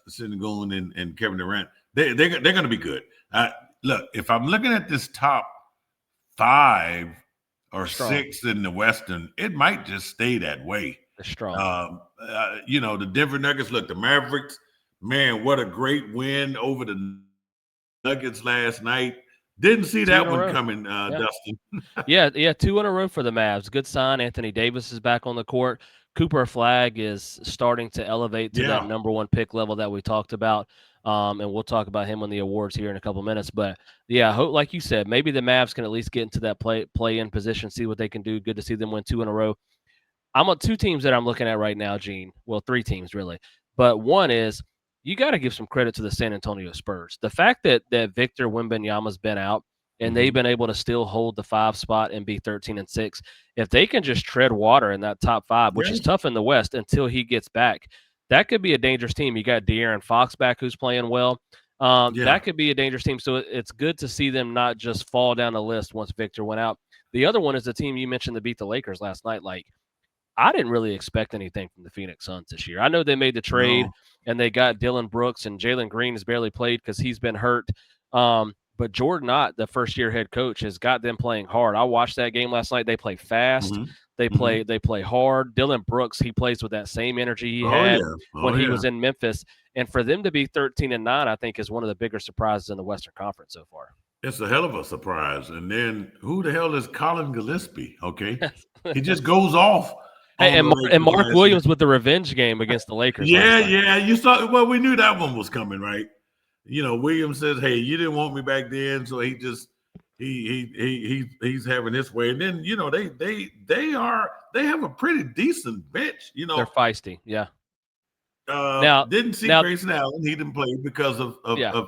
Sengun and Kevin Durant. They're going to be good. Look, if I'm looking at this top 5 or strong. 6 in the Western, it might just stay that way. They're strong. The Denver Nuggets, look, the Mavericks, man, what a great win over the Nuggets last night. Didn't see 2 that in a one row. coming, Yeah. Dustin. Yeah, 2 in a row for the Mavs. Good sign. Anthony Davis is back on the court. Cooper Flag is starting to elevate to that Yeah. number 1 pick level that we talked about. And we'll talk about him on the awards here in a couple minutes. But yeah, I hope, like you said, maybe the Mavs can at least get into that play-in position, see what they can do. Good to see them win 2 in a row. I'm on 2 teams that I'm looking at right now, Gene. Well, 3 teams really. But one is, you got to give some credit to the San Antonio Spurs. The fact that Victor Wembanyama's been out and they've been able to still hold the 5 spot and be 13-6. If they can just tread water in that top 5, which is tough in the West until he gets back, that could be a dangerous team. You got De'Aaron Fox back, who's playing well. That could be a dangerous team. So it's good to see them not just fall down the list once Victor went out. The other one is the team you mentioned that beat the Lakers last night. Like, I didn't really expect anything from the Phoenix Suns this year. I know they made the trade and they got Dylan Brooks, and Jalen Green has barely played because he's been hurt. But Jordan Ott, the first-year head coach, has got them playing hard. I watched that game last night. They play fast. They play hard. Dylan Brooks, he plays with that same energy he had when he was in Memphis. And for them to be 13-9, I think, is one of the bigger surprises in the Western Conference so far. It's a hell of a surprise. And then who the hell is Colin Gillespie? Okay. He just goes off. Hey, and Mark Williams with the revenge game against the Lakers. Yeah. You saw. Well, we knew that one was coming, right? Williams says, "Hey, you didn't want me back then," so he just he's having his way. And then they have a pretty decent bench. They're feisty. Yeah. Now didn't see Grayson Allen. He didn't play because of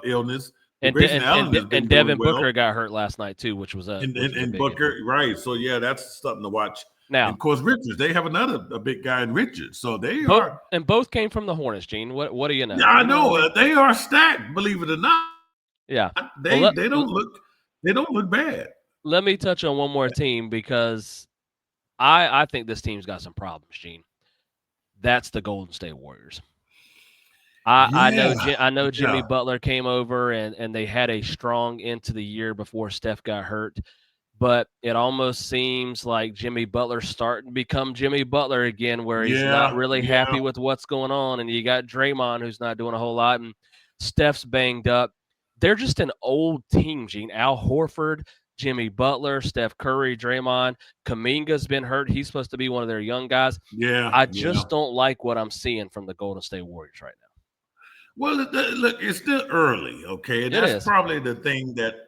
illness. And Grayson Allen has been Devin doing well. Booker got hurt last night too, which was a Booker, right? So yeah, that's something to watch. Now, and of course, Richards. They have a big guy in Richards. So they are, and both came from the Hornets. Gene, what do you know? Yeah, I know they are stacked. Believe it or not. Yeah, they don't look bad. Let me touch on one more team because I think this team's got some problems, Gene. That's the Golden State Warriors. I know Jimmy Butler came over and they had a strong end to the year before Steph got hurt, but it almost seems like Jimmy Butler's starting to become Jimmy Butler again, where he's not really happy with what's going on, and you got Draymond who's not doing a whole lot, and Steph's banged up. They're just an old team, Gene. Al Horford, Jimmy Butler, Steph Curry, Draymond. Kuminga's been hurt. He's supposed to be one of their young guys. I just don't like what I'm seeing from the Golden State Warriors right now. Well, look, it's still early, okay? And that's probably the thing that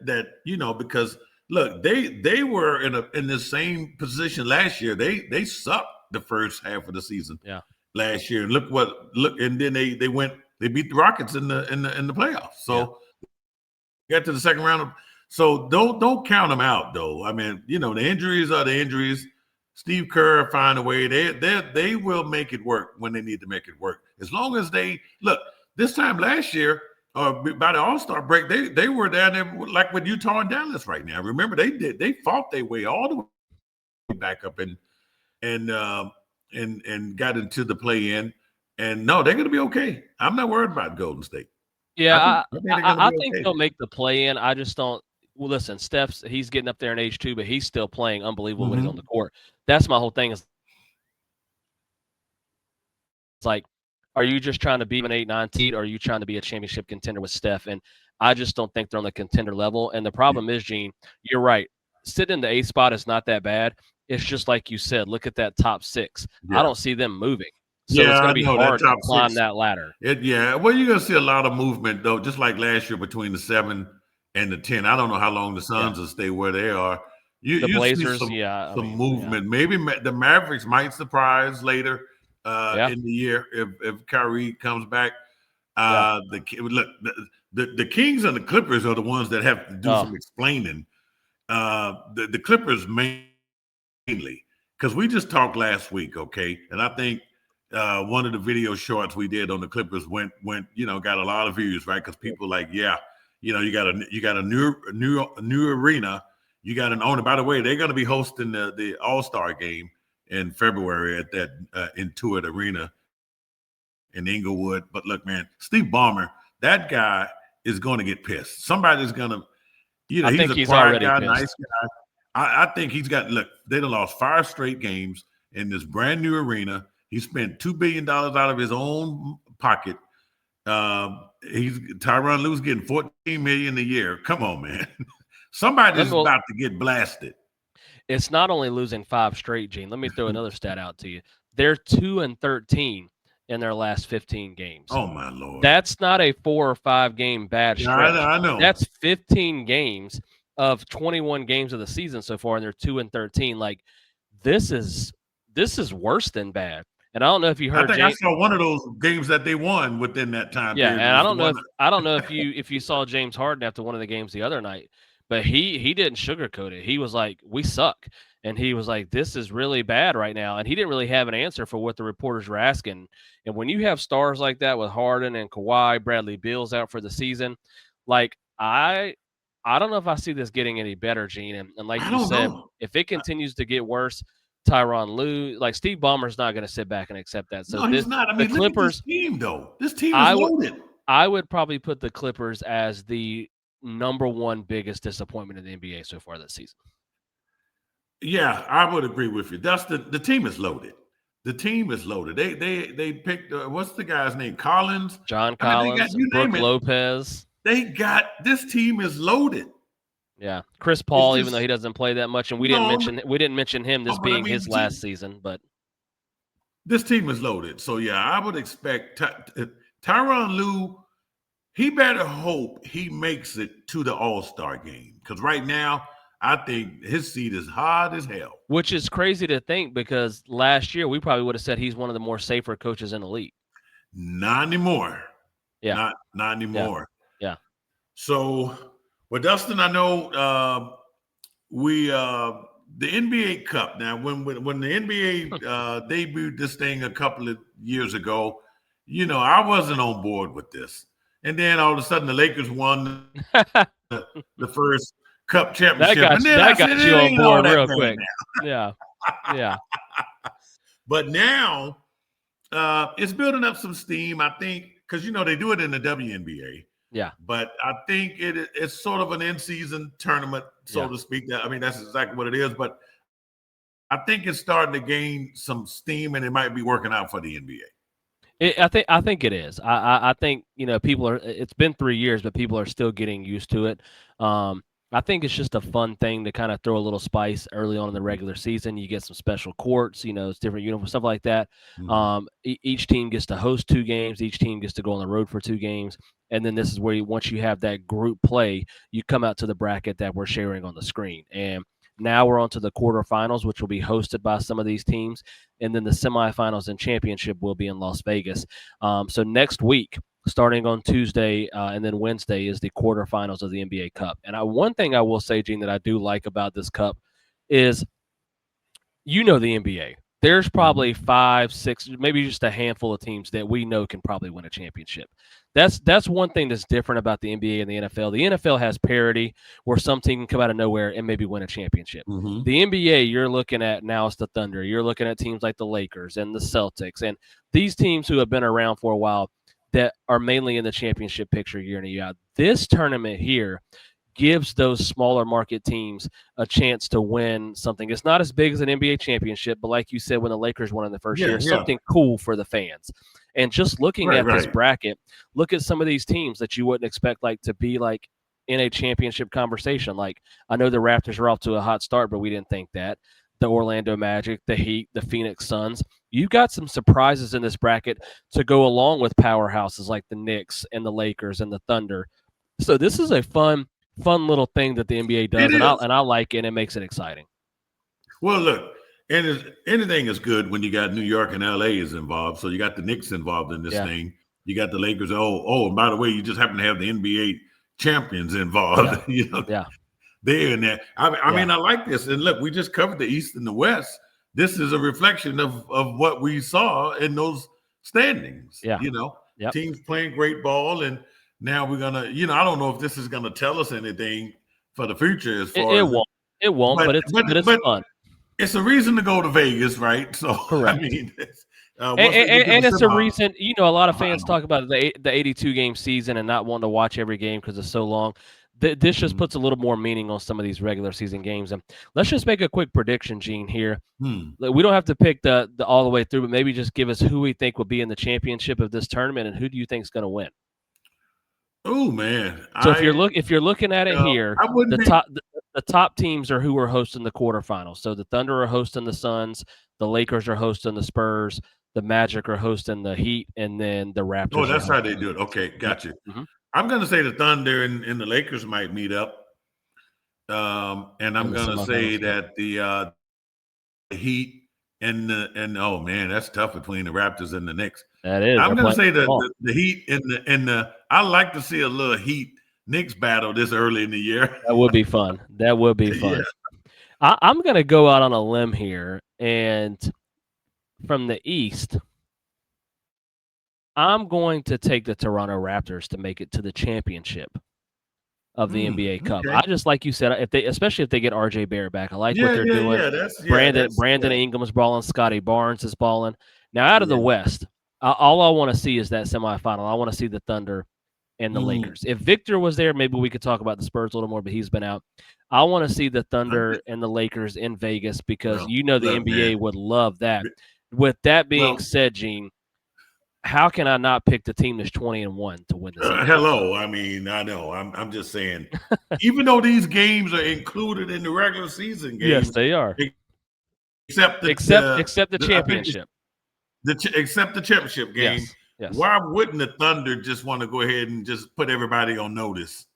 because look, they were in the same position last year. They sucked the first half of the season. Yeah. Last year, and and then they beat the Rockets in the playoffs. So got to the second round. So don't count them out, though. I mean, the injuries are the injuries. Steve Kerr find a way. They will make it work when they need to make it work. As long as they look. This time last year, by the All-Star break, they were down there like with Utah and Dallas right now. Remember, they fought their way all the way back up and um, and got into the play-in. And no, they're going to be okay. I'm not worried about Golden State. Yeah, I think they're going to I be think okay they'll there. make the play in. I just don't. Well, listen, he's getting up there in age too, but he's still playing unbelievable when he's on the Mm-hmm. court. That's my whole thing. Is like, are you just trying to be an 8, 9 seed, or are you trying to be a championship contender with Steph? And I just don't think they're on the contender level. And the problem is, Gene, you're right. Sitting in the 8th spot is not that bad. It's just like you said. Look at that top 6. I Yeah, don't see them moving, so yeah, it's going I to be know that hard to top climb six. that ladder. Yeah, well, you're gonna see a lot of movement though, just like last year between the 7 and the 10. I don't know how long the Yeah, Suns will stay where they are. the You see Blazers. Yeah, I some mean, yeah, movement. Maybe the Mavericks might surprise later yeah, in the year if Kyrie comes back. yeah. Look, the Kings and the Clippers are the ones that have to do Oh, some explaining. The Clippers mainly because we just talked last week, okay, and I think one of the video shorts we did on the Clippers went got a lot of views, right? Because people like, yeah, you got a new arena, you got an owner. By the way, they're going to be hosting the All-Star game in February at that Intuit Arena in Inglewood. But look, man, Steve Ballmer, that guy is going to get pissed. Somebody's going to, I he's think a he's quiet already guy, nice pissed. guy. I think he's got look. They done lost 5 straight games in this brand new arena. He spent $2 billion out of his own pocket. He's Tyronn Lue's getting 14 million a year. Come on, man. Let Somebody's me. about to get blasted. It's not only losing 5 straight, Gene. Let me throw another stat out to you. They're 2-13 in their last 15 games. Oh my lord. That's not a 4 or 5 game bad Yeah, stretch. I know. That's 15 games of 21 games of the season so far, and they're 2-13. Like this is worse than bad. And I don't know if you I heard think I James. saw one of those games that they won within that time Yeah, period. and Was the one I don't know if you saw James Harden after one of the games the other night, but he didn't sugarcoat it. He was like, "We suck," and he was like, "This is really bad right now," and he didn't really have an answer for what the reporters were asking. And when you have stars like that with Harden and Kawhi, Bradley Beal's out for the season, like I don't know if I see this getting any better, Gene. And like I you don't said, know. if it continues to get worse, Tyronn Lue, like Steve Ballmer's not going to sit back and accept that. So No, he's not. I the mean, look at this Clippers, team though. This team is I would loaded. I would probably put the Clippers as the number one biggest disappointment in the NBA so far this season. Yeah, I would agree with you. That's the team is loaded. The team is loaded. They picked what's the guy's name? Collins. John I mean, they got Collins, you name Brooke it. Lopez. They got this team is loaded. Yeah, Chris It's Paul, even though just he doesn't play that much, and no, we didn't mention him no, this but I being mean, his last season. But this team is loaded. So yeah, I would expect Tyronn Lue. He better hope he makes it to the All-Star game because right now I think his seat is hot as hell. which is crazy to think because last year we probably would have said he's one of the more safer coaches in the league. Not anymore. Yeah, Not yeah, anymore. yeah. So, well, Dustin, I know we the NBA Cup. Now, when the NBA debuted this thing a couple of years ago, I wasn't on board with this. And then all of a sudden, the Lakers won the first Cup championship, and then I That said got you it on ain't all board that real bad quick. now. Yeah, yeah, But now it's building up some steam. I think because they do it in the WNBA. yeah, But I think it's sort of an in-season tournament, so yeah. to speak. That's exactly what it is. But I think it's starting to gain some steam, and it might be working out for the NBA. I think it is. I think people are. It's been 3 years, but people are still getting used to it. I think it's just a fun thing to kind of throw a little spice early on in the regular season. You get some special courts, it's different uniforms, stuff like that. Mm-hmm. Each team gets to host 2 games. Each team gets to go on the road for 2 games, and then this is where once you have that group play, you come out to the bracket that we're sharing on the screen. And now we're on to the quarterfinals, which will be hosted by some of these teams, and then the semifinals and championship will be in Las Vegas. So next week, starting on Tuesday and then Wednesday, is the quarterfinals of the NBA Cup. And one thing I will say, Gene, that I do like about this cup is you know the NBA. There's Mhm. probably 5, 6, maybe just a handful of teams that we know can probably win a championship. That's one thing that's different about the NBA and the NFL. The NFL has parity where some team can come out of nowhere and maybe win a championship. Mhm. The NBA, you're looking at now it's the Thunder. You're looking at teams like the Lakers and the Celtics and these teams who have been around for a while that are mainly in the championship picture year in and year out. This tournament here gives those smaller market teams a chance to win something. It's not as big as an NBA championship, but like you said, when the Lakers won in the first Yeah, year, it's yeah. something cool for the fans. And just looking Right, at this right. bracket, look at some of these teams that you wouldn't expect like to be like in a championship conversation. Like I know the Raptors are off to a hot start, but we didn't think that. The Orlando Magic, the Heat, the Phoenix Suns. You've got some surprises in this bracket to go along with powerhouses like the Knicks and the Lakers and the Thunder. So this is a fun little thing that the NBA It does, and is. I like it. And it makes it exciting. Well, look, anything is good when you got New York and LA is involved. So you got the Knicks involved in this Yeah, thing. You got the Lakers. And by the way, you just happen to have the NBA champions yeah, involved. yeah, There and there. I yeah, mean, I like this. And look, we just covered the East and the West. This is a reflection of what we saw in those standings. yeah, yep. Teams playing great ball, and now we're gonna. I don't know if this is gonna tell us anything for the future as It, far it as, won't, it won't, but but it's but fun. it's a reason to go to Vegas, right? So I Correct. mean, once we get to the And it's a semifinals, reason, a lot of fans talk about the 82 game season and not wanting to watch every game because it's so long. This just mhm. puts a little more meaning on some of these regular season games. And let's just make a quick prediction, Gene. Here, Hmm. like, we don't have to pick the all the way through, but maybe just give us who we think will be in the championship of this tournament and who do you think is going to win. Oh man, So if you're looking at it here, I wouldn't the be. the top teams are who are hosting the quarterfinals. So the Thunder are hosting the Suns, the Lakers are hosting the Spurs, the Magic are hosting the Heat, and then the Oh, Raptors are that's how they hosting the do it. Knicks. Okay, Yep. got you. Hmm. I'm going to say the Thunder and the Lakers might meet up. And In I'm the going to say semifinals. Yep. that the Heat and oh man, that's tough between the Raptors and the Knicks. That is. I'm They're going to playing say good that ball. the Heat and I like to see a little Heat Knicks battle this early in the year. That would be fun. That would be Yeah. fun. I'm going to go out on a limb here, and from the East, I'm going to take the Toronto Raptors to make it to the championship of the NBA Cup. Okay. I just like you said, if they especially if they get RJ Barrett back, I like what Yeah, they're yeah, doing. yeah. That's Brandon yeah. Ingram's balling, Scotty Barnes is balling. Now out of the Yeah. West, all I want to see is that semifinal. I want to see the Thunder and the Mm. Lakers. If Victor was there, maybe we could talk about the Spurs a little more, but he's been out. I want to see the Thunder and the Lakers in Vegas because Well, the look, man. NBA would love that. With that being Well, said, Gene, how can I not pick the team that's 20-1 to win this NBA Cup? hello. I mean, I know. I'm just saying. Even though these games are included in the regular season Yes, games, they are. except Except the I think it's championship. except the championship game. Yes, yes. Why wouldn't the Thunder just want to go ahead and just put everybody on notice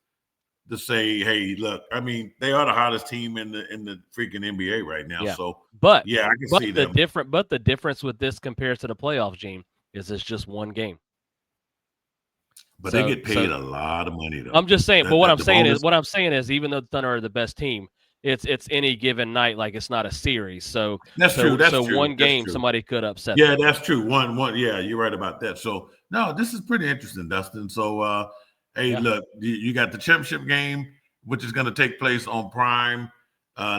to say, "Hey, look, I mean, they are the hottest team in the freaking NBA right now." Yeah. So, But yeah, I can see them. the difference with this compared to the playoff, Gene, is it's just one game. But they So get paid so a lot of money though. I'm just saying, but The bonus. what I'm saying is even though the Thunder are the best team, it's any given night, like it's not a series. That's true. That's So true. one That's game true. somebody could upset Yeah, them. that's true. One. Yeah, you're right about that. So no, this is pretty interesting, Dustin. So hey, Yeah. look, you got the championship game, which is going to take place on Prime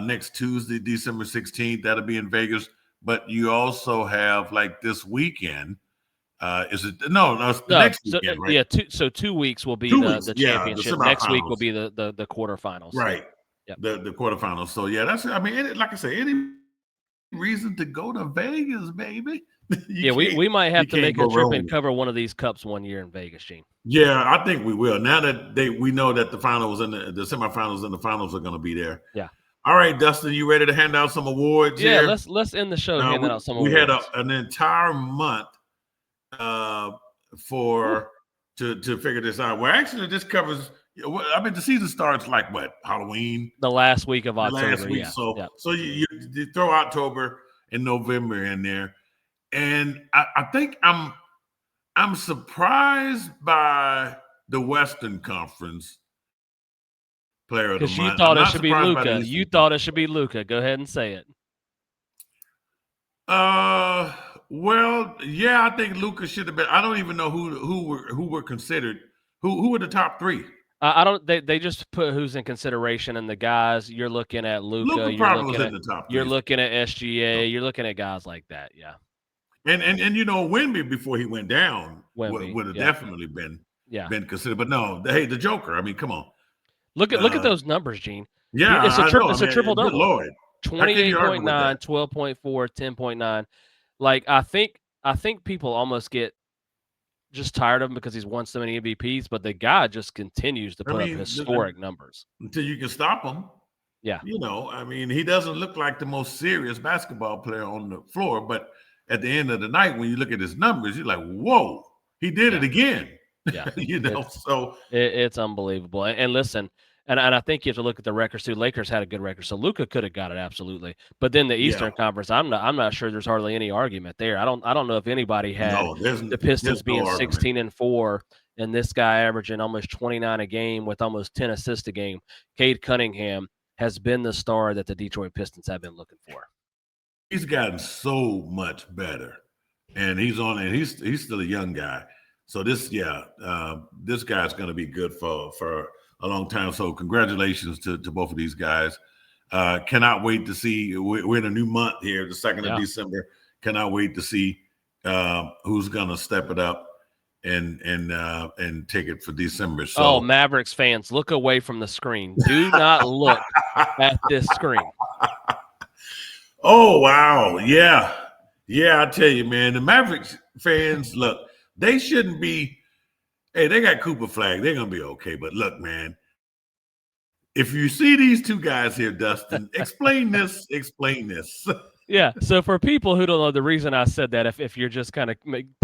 next Tuesday, December 16th. That'll be in Vegas. But you also have like this weekend. Is it no, it's the No, next weekend, right? yeah, 2 weeks will be 2 weeks. the Yeah, the championship. Next week will semifinals. be the quarterfinals. Yep. Right. Yep. The quarterfinals. So yeah, that's I mean, like I say, any reason to go to Vegas, baby. Yeah, we might You have to can't make go a trip and wrong. cover one of these cups one year in Vegas, Gene. Yeah, I think we will. Now that we know that the finals and the semifinals and the finals are going to be there. Yeah. All right, Dustin, you ready to hand out some awards Yeah, here? let's end the show handing out some We had awards. an entire month uh, Whew. for to figure this out. Well, actually, this covers. I mean, the season starts like what, Halloween, The last week of the last October, week. yeah. So Yeah. you throw October and November in there, and I think I'm surprised by the Western Conference Player of the Because you Month. I'm thought it not should be surprised by the Luca. You Eastern thought it Conference. should be Luca. Go ahead and say it. Uh, well, yeah, I think Luca should have been. I don't even know who were considered. Who were the top three? I don't. They just put who's in consideration, and the guys you're looking at Luca, Luca probably was in the top you're three. looking at SGA, So, you're looking at guys like that. Yeah, and Wemby before he went down Wemby. would have Yeah, definitely yeah. been considered. But no, hey, the Joker. I mean, come on. Look at Uh, those numbers, Gene. yeah, I know. I It's a mean, triple good double. lord, how can you argue with that? 28.9, 12.4, 10.9. Like I think people almost get just tired of him because he's won so many MVPs, but the guy just continues to I put up mean, historic numbers. until you can stop him. Yeah, I mean, he doesn't look like the most serious basketball player on the floor, but at the end of the night, when you look at his numbers, you're like, whoa, he did it yeah, again. yeah. It's So it's unbelievable. And listen, and I think you have to look at the records too. Lakers had a good record, so Luca could have got it absolutely. But then the yeah, Eastern Conference, I'm not sure there's hardly any argument there. I don't know if anybody had no, the there's Pistons no being argument. 16-4 and this guy averaging almost 29 a game with almost 10 assists a game. Cade Cunningham has been the star that the Detroit Pistons have been looking for. He's gotten so much better, and he's still a young guy. So this guy's going to be good for a long time. So congratulations to both of these guys. Cannot wait to see. We're in a new month here, the 2nd of Yeah. December. Cannot wait to see who's going to step it up and take it for December. Oh, So, Mavericks fans, look away from the screen. Do not look at this screen. oh wow, yeah, I tell you, man, the Mavericks fans, look, they shouldn't be. Hey, they got Cooper Flag. They're gonna be okay. But look, man, if you see these two guys here, Dustin, explain this. Explain this. Yeah. So for people who don't know, the reason I said that, if you're just kind of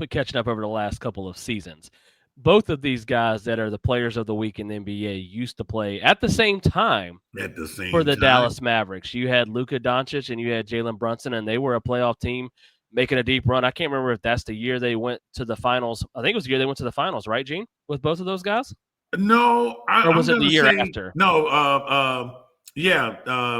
catching up over the last couple of seasons, both of these guys that are the players of the week in the NBA used to play at the same time At the for same the time, Dallas Mavericks. You had Luka Doncic and you had Jalen Brunson, and they were a playoff team making a deep run. I can't remember if that's the year they went to the finals. I think it was the year they went to the finals, right, Gene? With both of those guys? no, Or was I'm it the gonna year say after? no. Yeah,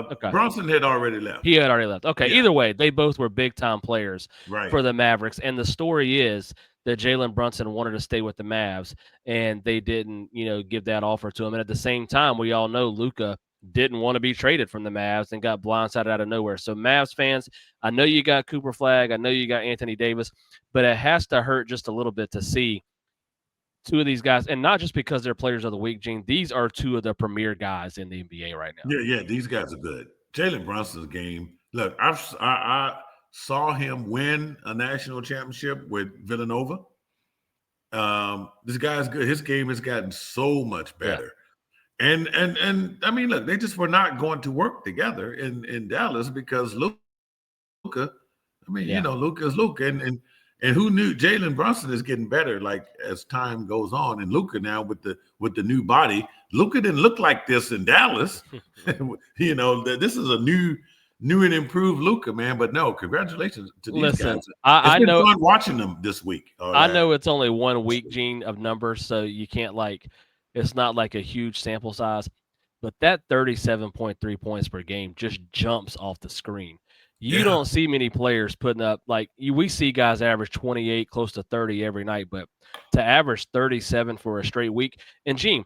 Okay. Bronson had already left. He had already left. Okay. Yeah, Either way, they both were big time players right. for the Mavericks. And the story is that Jalen Brunson wanted to stay with the Mavs and they didn't, give that offer to him. And at the same time, we all know Luka didn't want to be traded from the Mavs and got blindsided out of nowhere. So, Mavs fans, I know you got Cooper Flag. I know you got Anthony Davis, but it has to hurt just a little bit to see two of these guys. And not just because they're players of the week, Gene. These are two of the premier guys in the NBA right now. Yeah. These guys are good. Jalen Brunson's game. Look, I saw him win a national championship with Villanova. This guy's good. His game has gotten so much Yeah. better. And I mean, look, they just were not going to work together in Dallas because Luca. I mean, Yeah. Luca is Luca, and who knew Jalen Brunson is getting better like as time goes on, and Luca now with the new body. Luca didn't look like this in Dallas. This is a new and improved Luca, man. But no, congratulations to these guys. Listen, It's I been know fun watching them this week. I know it's only 1 week, Gene, of numbers, so you can't it's not like a huge sample size, but that 37.3 points per game just jumps off the screen. You Yeah, don't see many players putting up we see guys average 28, close to 30 every night, but to average 37 for a straight week, and Gene,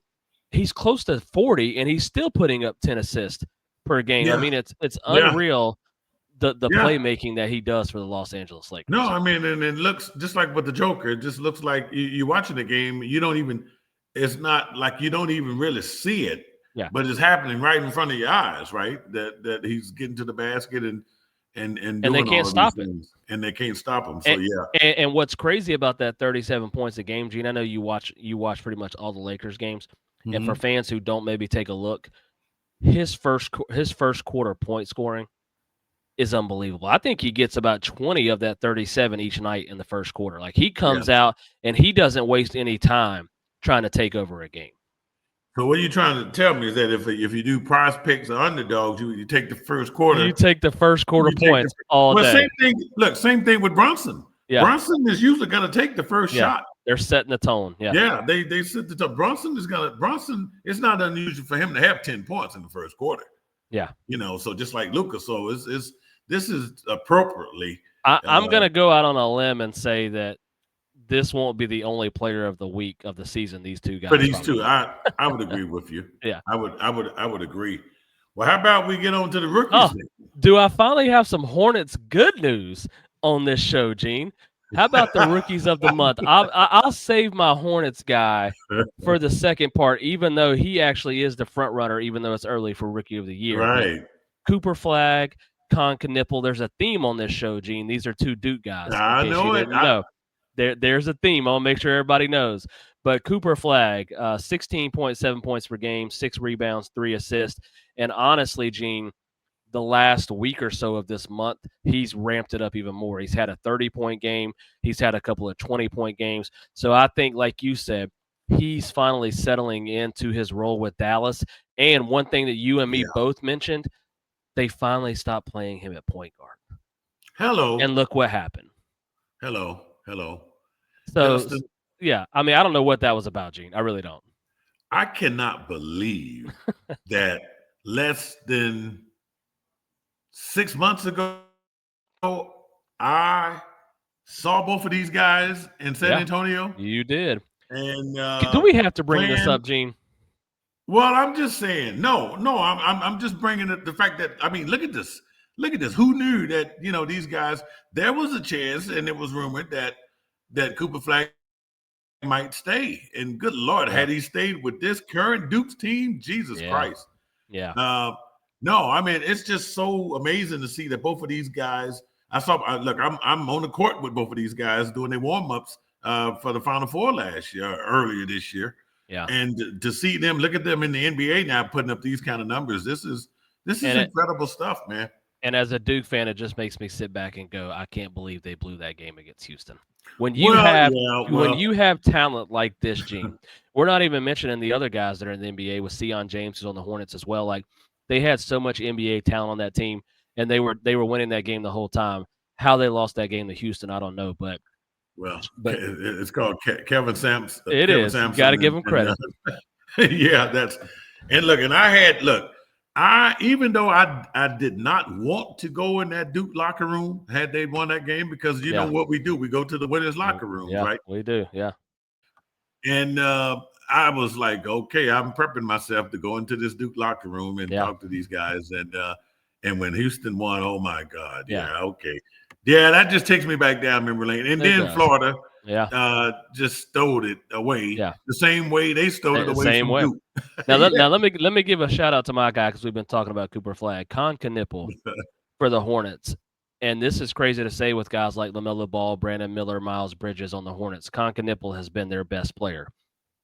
he's close to 40 and he's still putting up 10 assists per game. I yeah, mean, it's yeah, unreal the yeah. playmaking that he does for the Los Angeles No, Lakers. I mean, and it looks just like with the Joker. It just looks like you're watching the game. You don't even. It's not like you don't even really see it, Yeah. but it's happening right in front of your eyes, right? That he's getting to the basket and And they doing can't all of these stop it. things, and they can't stop him. So And, yeah, and what's crazy about that 37 points a game, Gene, I know you watch pretty much all the Lakers games. And for hmm fans who don't maybe take a look, his first quarter point scoring is unbelievable. I think he gets about 20 of that 37 each night in the first quarter. Like he yeah. comes out and he doesn't waste any time trying to take over a game. So what are you trying to tell me is that if you do prize picks or underdogs, you take the first quarter. You take the first quarter You take the points all well, day. same thing. Look, same thing with Brunson. Yeah. Brunson is usually going to take the first Yeah. shot. They're setting the tone. Yeah. Yeah, they said the top. Brunson. It's not unusual for him to have 10 points in the first quarter. Yeah. So just like Lucas, so this is appropriately I'm going to go out on a limb and say that this won't be the only player of the week of the season. These two For guys these probably two, win. I would agree with you. Yeah. I would agree. Well, how about we get on to the rookies Oh, then? do I finally have some Hornets good news on this show, Gene? How about the rookies of the month? I'll save my Hornets guy for the second part, even though he actually is the front runner, even though it's early for rookie of the year. But Right. Cooper Flag, Con Knipple, there's a theme on this show, Gene. These are two Duke guys, in I case you know it. didn't know. There's a theme. I'll make sure everybody knows. But Cooper Flag, 16.7 points per game, 6 rebounds, 3 assists. And honestly, Gene, the last week or so of this month, he's ramped it up even more. He's had a 30-point game. He's had a couple of 20-point games. So I think, like you said, he's finally settling into his role with Dallas. And one thing that you and me Yeah. both mentioned, they finally stopped playing him at point guard. And Hello. look what happened. Hello. Hello. So, Justin, yeah, I mean, I don't know what that was about, Gene. I really don't. I cannot believe that less than 6 months ago, I saw both of these guys in San Yeah, Antonio you did. and Do we have to bring this playing. up, Gene? Well, I'm just saying, no, I'm just bringing the fact that I mean, look at this, look at this. Who knew that these guys? There was a chance, and it was rumored that Cooper Flag might stay. And good Lord, Yeah. had he stayed with this current Dukes team, Jesus Yeah. Christ. Yeah. No, I mean it's just so amazing to see that both of these guys. Look, I'm on the court with both of these guys doing their warm ups for the Final Four earlier this year, Yeah. and to see them, look at them in the NBA now putting up these kind of numbers. This is And it, incredible stuff, man. and as a Duke fan, it just makes me sit back and go, I can't believe they blew that game against Houston. When you Well, have yeah, when well, you have talent like this, Gene, we're not even mentioning the other guys that are in the NBA with Sion James who's on the Hornets as well. Like they had so much NBA talent on that team, and they were winning that game the whole time. How they lost that game to Houston, I don't know, but well, but it's called Kevin Sampson. it Kevin is. You got to Sampson, give them and credit. yeah, that's and look, and I even though I did not want to go in that Duke locker room had they won that game because you know Yeah. what we do, we go to the winners locker rooms, Yeah, right? we do. Yeah. And I was like, okay, I'm prepping myself to go into this Duke locker room and Yeah. talk to these guys. And when Houston won, oh my God, Yeah. yeah, okay, yeah, that just takes me back down memory lane. And It then does. Florida Yeah. just stowed it away Yeah. the same way they stowed it away Same from way. Duke. Now Yeah. let me give a shout out to my guy because we've been talking about Cooper Flag, Con Knipple for the Hornets. And this is crazy to say with guys like LaMelo Ball, Brandon Miller, Miles Bridges on the Hornets. Con Knipple has been their best player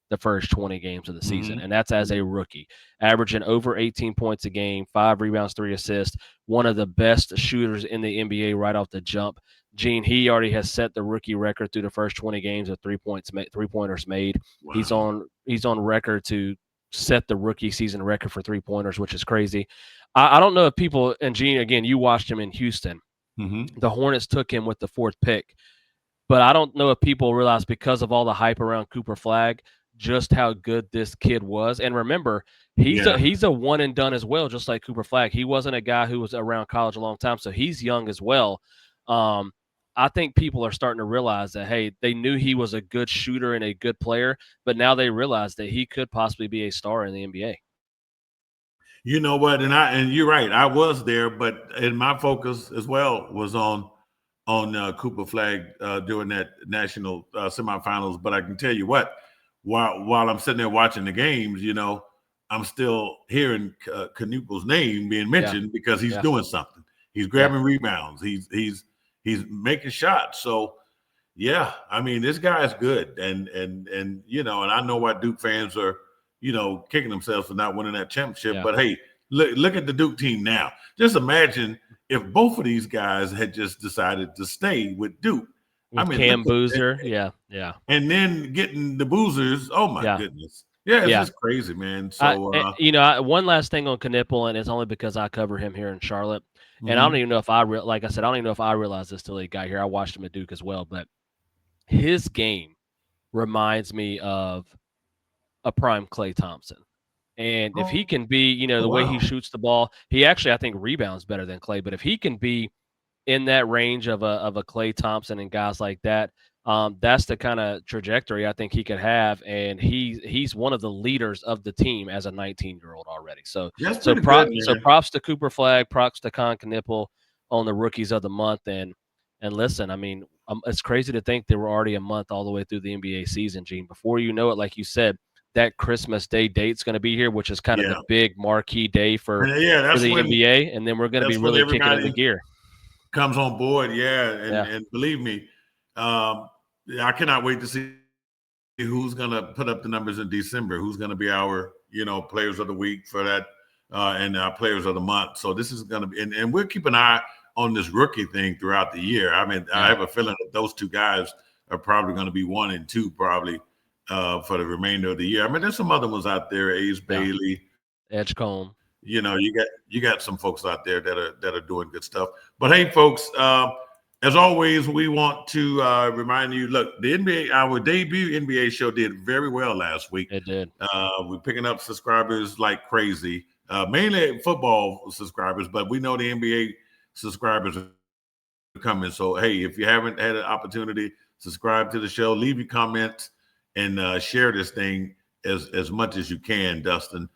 the first 20 games of the season, Mhm. and that's as a rookie, averaging over 18 points a game, 5 rebounds, 3 assists, one of the best shooters in the NBA right off the jump. Gene, he already has set the rookie record through the first 20 games of 3 pointers made. Wow. He's on record to set the rookie season record for 3 pointers, which is crazy. I don't know if people, and Gene, again, you watched him in Houston. Mhm. The Hornets took him with the fourth pick. But I don't know if people realize because of all the hype around Cooper Flag, just how good this kid was. And remember, Yeah. he's a one and done as well, just like Cooper Flag. He wasn't a guy who was around college a long time, so he's young as well. Um, I think people are starting to realize that hey, they knew he was a good shooter and a good player, but now they realize that he could possibly be a star in the NBA. You know what? And you're right. I was there, but and my focus as well was on Cooper Flag during that national semifinals. But I can tell you what, while I'm sitting there watching the games, I'm still hearing Canuple's name being Yeah, mentioned because he's yeah, doing something. He's yeah, grabbing rebounds. He's making shots. So yeah, I mean this guy's good, and and I know why Duke fans are kicking themselves for not winning that championship. yeah. But hey, look at the Duke team now. Just imagine if both of these guys had just decided to stay with Duke. I With mean, look Cam at Boozer, yeah, yeah, and then getting the boozers. Oh my yeah, goodness, yeah, it's yeah. just crazy, man. So, One last thing on Knipple, and it's only because I cover him here in Charlotte, and I don't mhm. even know if like I said, I don't even know if I realized this till he got here. I watched him at Duke as well, but his game reminds me of a prime Klay Thompson. And if he Oh, can be, the way he wow, shoots the ball, he actually I think rebounds better than Klay. But if he can be in that range of a Klay Thompson and guys like that. That's the kind of trajectory I think he could have, and he's one of the leaders of the team as a 19-year-old already. So That's so pretty good, so man. props to Cooper Flag, props to Con Knipple on the rookies of the month, and listen, I mean, it's crazy to think that we're already a month all the way through the NBA season, Gene. Before you know it, like you said, that Christmas Day date's going to be here, which is kind of the Yeah, big marquee day for and yeah, the NBA, and then we're going to be that's when really kicking into everybody gear. comes on board. Yeah, Yeah, and believe me, yeah, I cannot wait to see who's going to put up the numbers in December. Who's going to be our players of the week for that, and our players of the month. So this is going to be, and we'll keep an eye on this rookie thing throughout the year. I mean, I yeah, have a feeling that those two guys are probably going to be 1 and 2 probably for the remainder of the year. I mean, there's some other ones out there, Ace yeah. Bailey. Edgecombe. You got some folks out there that are doing good stuff. But hey, folks, as always, we want to remind you. Look, the NBA, our debut NBA show did very well last week. It did. We're picking up subscribers like crazy, mainly football subscribers, but we know the NBA subscribers are coming. So hey, if you haven't had an opportunity, subscribe to the show, leave your comments, and share this thing as much as you can, Dustin.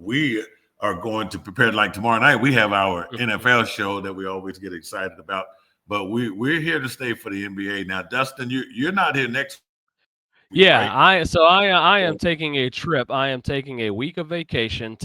We are going to prepare, like tomorrow night. We have our NFL show that we always get excited about, but we're here to stay for the NBA. Now, Dustin, you're not here next week, Yeah, right? I am So, taking a trip. I am taking a week of vacation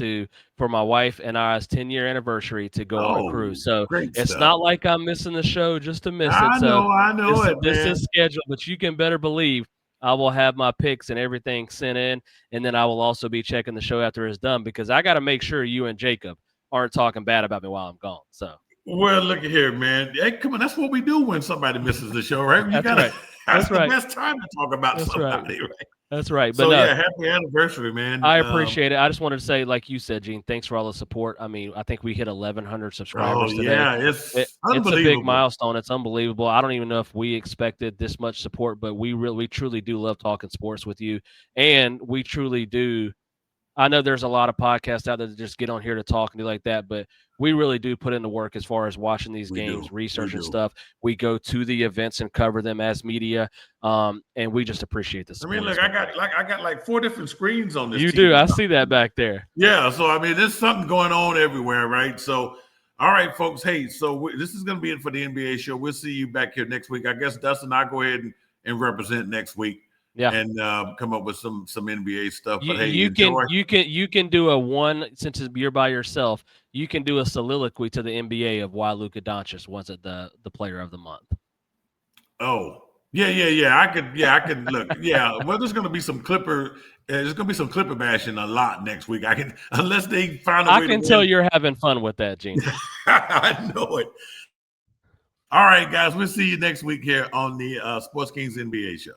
for my wife and I's 10-year anniversary to go on a cruise. oh, So great it's stuff. not like I'm missing the show just to miss it. So I know it, this man. is scheduled, but you can better believe I will have my picks and everything sent in, and then I will also be checking the show after it's done because I got to make sure you and Jacob aren't talking bad about me while I'm gone. So Well, look at here, man. Hey, come on, that's what we do when somebody misses the show, right? You that's gotta. right. That's That's the right. best time to talk about That's right. somebody, right? That's right. But So no, yeah, happy anniversary, man. I appreciate it. I just wanted to say, like you said, Gene, thanks for all the support. I mean, I think we hit 1,100 Oh subscribers today. yeah, it's It's a big unbelievable. milestone. It's unbelievable. I don't even know if we expected this much support, but we truly do love talking sports with you, and we truly do. I know there's a lot of podcasts out there that just get on here to talk and do like that, but we really do put in the work as far as watching these We do. games, We researching do. stuff. We go to the events and cover them as media, and we just appreciate the I mean, support. It's look, been great. I got like 4 different screens on this You do. TV. I see that back there. Yeah, so I mean, there's something going on everywhere, right? So, all right, folks. Hey, so this is going to be it for the NBA show. We'll see you back here next week. I guess Dustin, I'll go ahead and represent next week Yeah. and come up with some NBA stuff. You But hey, you can enjoy. you can do a one since you're by yourself. You can do a soliloquy to the NBA of why Luka Doncic wasn't the player of the month. Oh, yeah. I could look. Yeah, well, there's going to be some Clipper. There's going to be some Clipper bashing a lot next week. I can unless they find a I way to can tell win. you're having fun with that, Gene. I know it. All right, guys. We'll see you next week here on the Sports Kings NBA show.